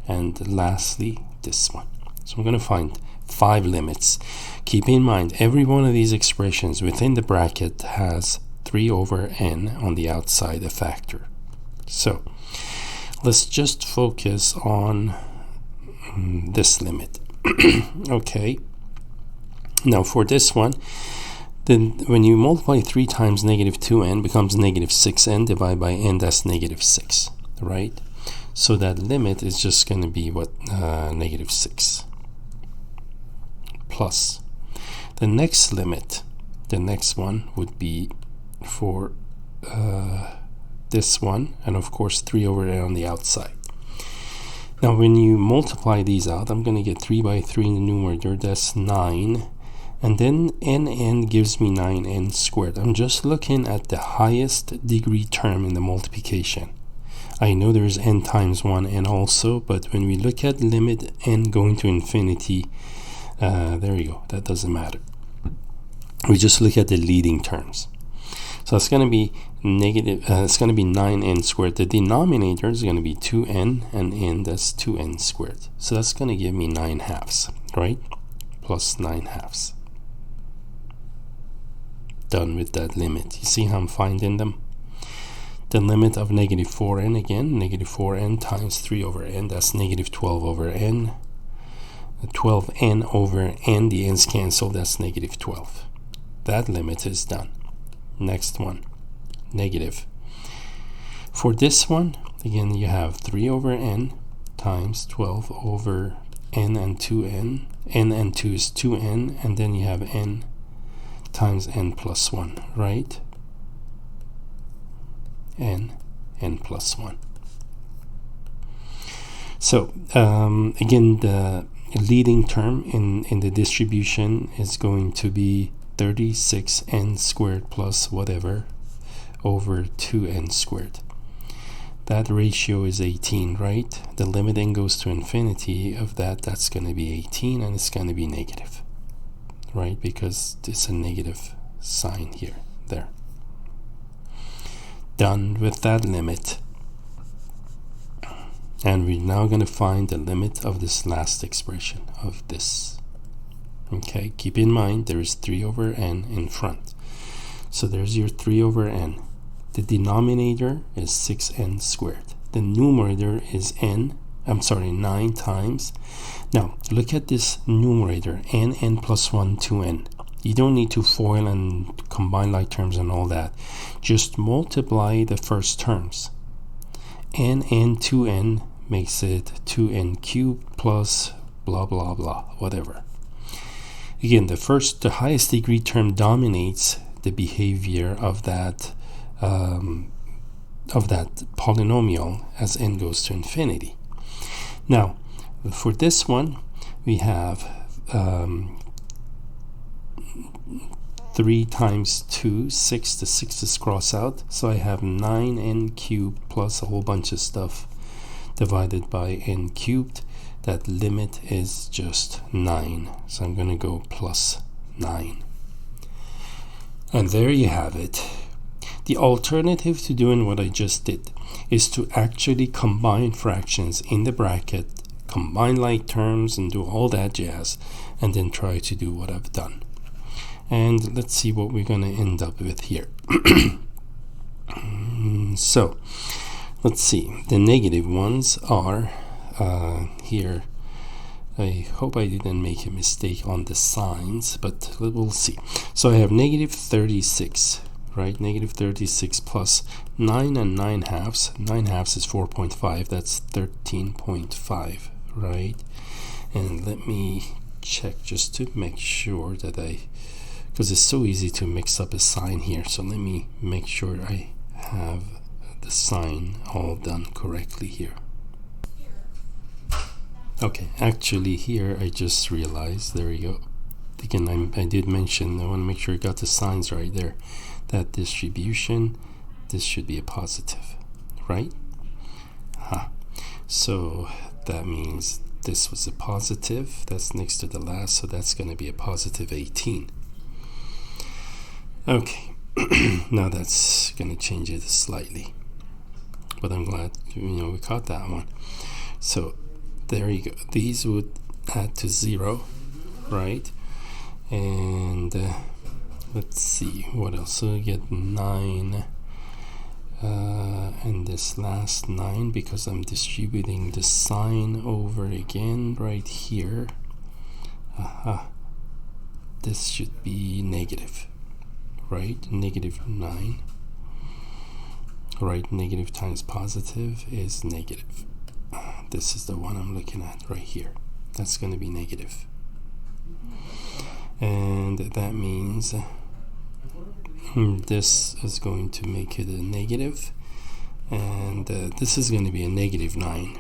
and lastly, this one. So I'm going to find 5 limits. Keep in mind, every one of these expressions within the bracket has 3 over n on the outside, a factor. So let's just focus on this limit. Okay. Now for this one, then when you multiply 3 times negative 2n becomes negative 6n divided by n, that's negative 6, right? So that limit is just going to be what? Negative 6. Plus the next limit, the next one would be for this one, and of course 3 over n on the outside. Now when you multiply these out, I'm going to get 3 by 3 in the numerator, that's 9, and then n gives me 9n squared. I'm just looking at the highest degree term in the multiplication. I know there's n times 1n also, but when we look at limit n going to infinity, there you go, that doesn't matter. We just look at the leading terms. So it's going to be negative, it's going to be 9n squared. The denominator is going to be 2n, and n, that's 2n squared. So that's going to give me 9 halves, right? Plus 9 halves. Done with that limit. You see how I'm finding them? The limit of negative 4n again, negative 4n times 3 over n, that's negative 12 over n. 12n over n, the n's cancel, that's negative 12. That limit is done. Next one, negative. For this one, again, you have 3 over n times 12 over n and 2n. n and 2 is 2n, and then you have n times n plus 1, right? n plus 1. So, again, the leading term in the distribution is going to be 36n squared plus whatever over 2n squared. That ratio is 18, right? The limit n goes to infinity of that, that's going to be 18, and it's going to be negative, right? Because it's a negative sign here, there. Done with that limit. And we're now going to find the limit of this last expression of this. Okay, keep in mind there is 3 over n in front. So there's your 3 over n. The denominator is 6n squared. The numerator is 9 times. Now look at this numerator, n plus 1, 2n. You don't need to FOIL and combine like terms and all that. Just multiply the first terms. n and 2n makes it 2n cubed plus blah blah blah, whatever. Again, the highest degree term dominates the behavior of that polynomial as n goes to infinity. Now, for this one, we have 3 times 2, 6. The 6 is crossed out, so I have 9n cubed plus a whole bunch of stuff divided by n cubed. That limit is just 9, so I'm going to go plus 9. And there you have it. The alternative to doing what I just did is to actually combine fractions in the bracket, combine like terms and do all that jazz, and then try to do what I've done. And let's see what we're going to end up with here. So let's see, the negative ones are here. I hope I didn't make a mistake on the signs, but we'll see. So I have negative 36, right? Negative 36 plus 9 and 9 halves. 9 halves is 4.5. That's 13.5, right? And let me check just to make sure that because it's so easy to mix up a sign here. So let me make sure I have the sign all done correctly here. Okay, actually here I just realized, there we go. Again, I did mention, I want to make sure I got the signs right there. That distribution, this should be a positive, right? So that means this was a positive. That's next to the last, so that's going to be a positive 18. Okay, now that's going to change it slightly. But I'm glad, we caught that one. So there you go. These would add to 0, right? And let's see what else. So we get 9, and this last 9, because I'm distributing the sign over again right here. This should be negative, right? Negative 9. Right, negative times positive is negative. This is the one I'm looking at right here. That's going to be negative. And that means this is going to make it a negative, and this is going to be a negative 9.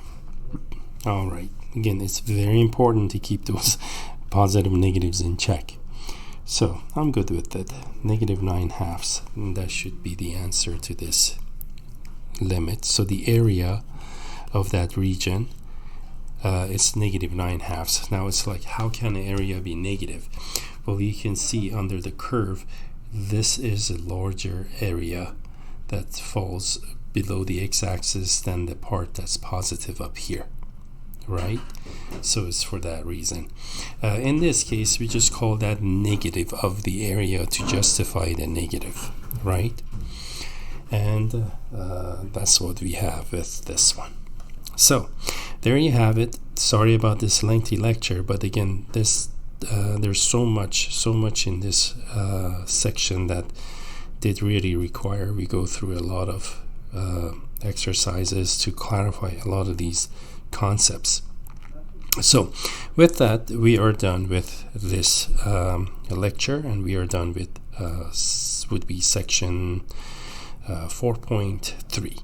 All right, again, it's very important to keep those positive negatives in check. So I'm good with it. Negative 9 halves, and that should be the answer to this limit. So the area of that region is negative 9 halves. Now it's like, how can an area be negative? Well, you can see under the curve, this is a larger area that falls below the x-axis than the part that's positive up here, right? So it's for that reason. In this case, we just call that negative of the area to justify the negative, right? And that's what we have with this one. So there you have it. Sorry about this lengthy lecture, but again, this there's so much in this section that did really require we go through a lot of exercises to clarify a lot of these concepts. So with that, we are done with this lecture, and we are done with would be section 4.3.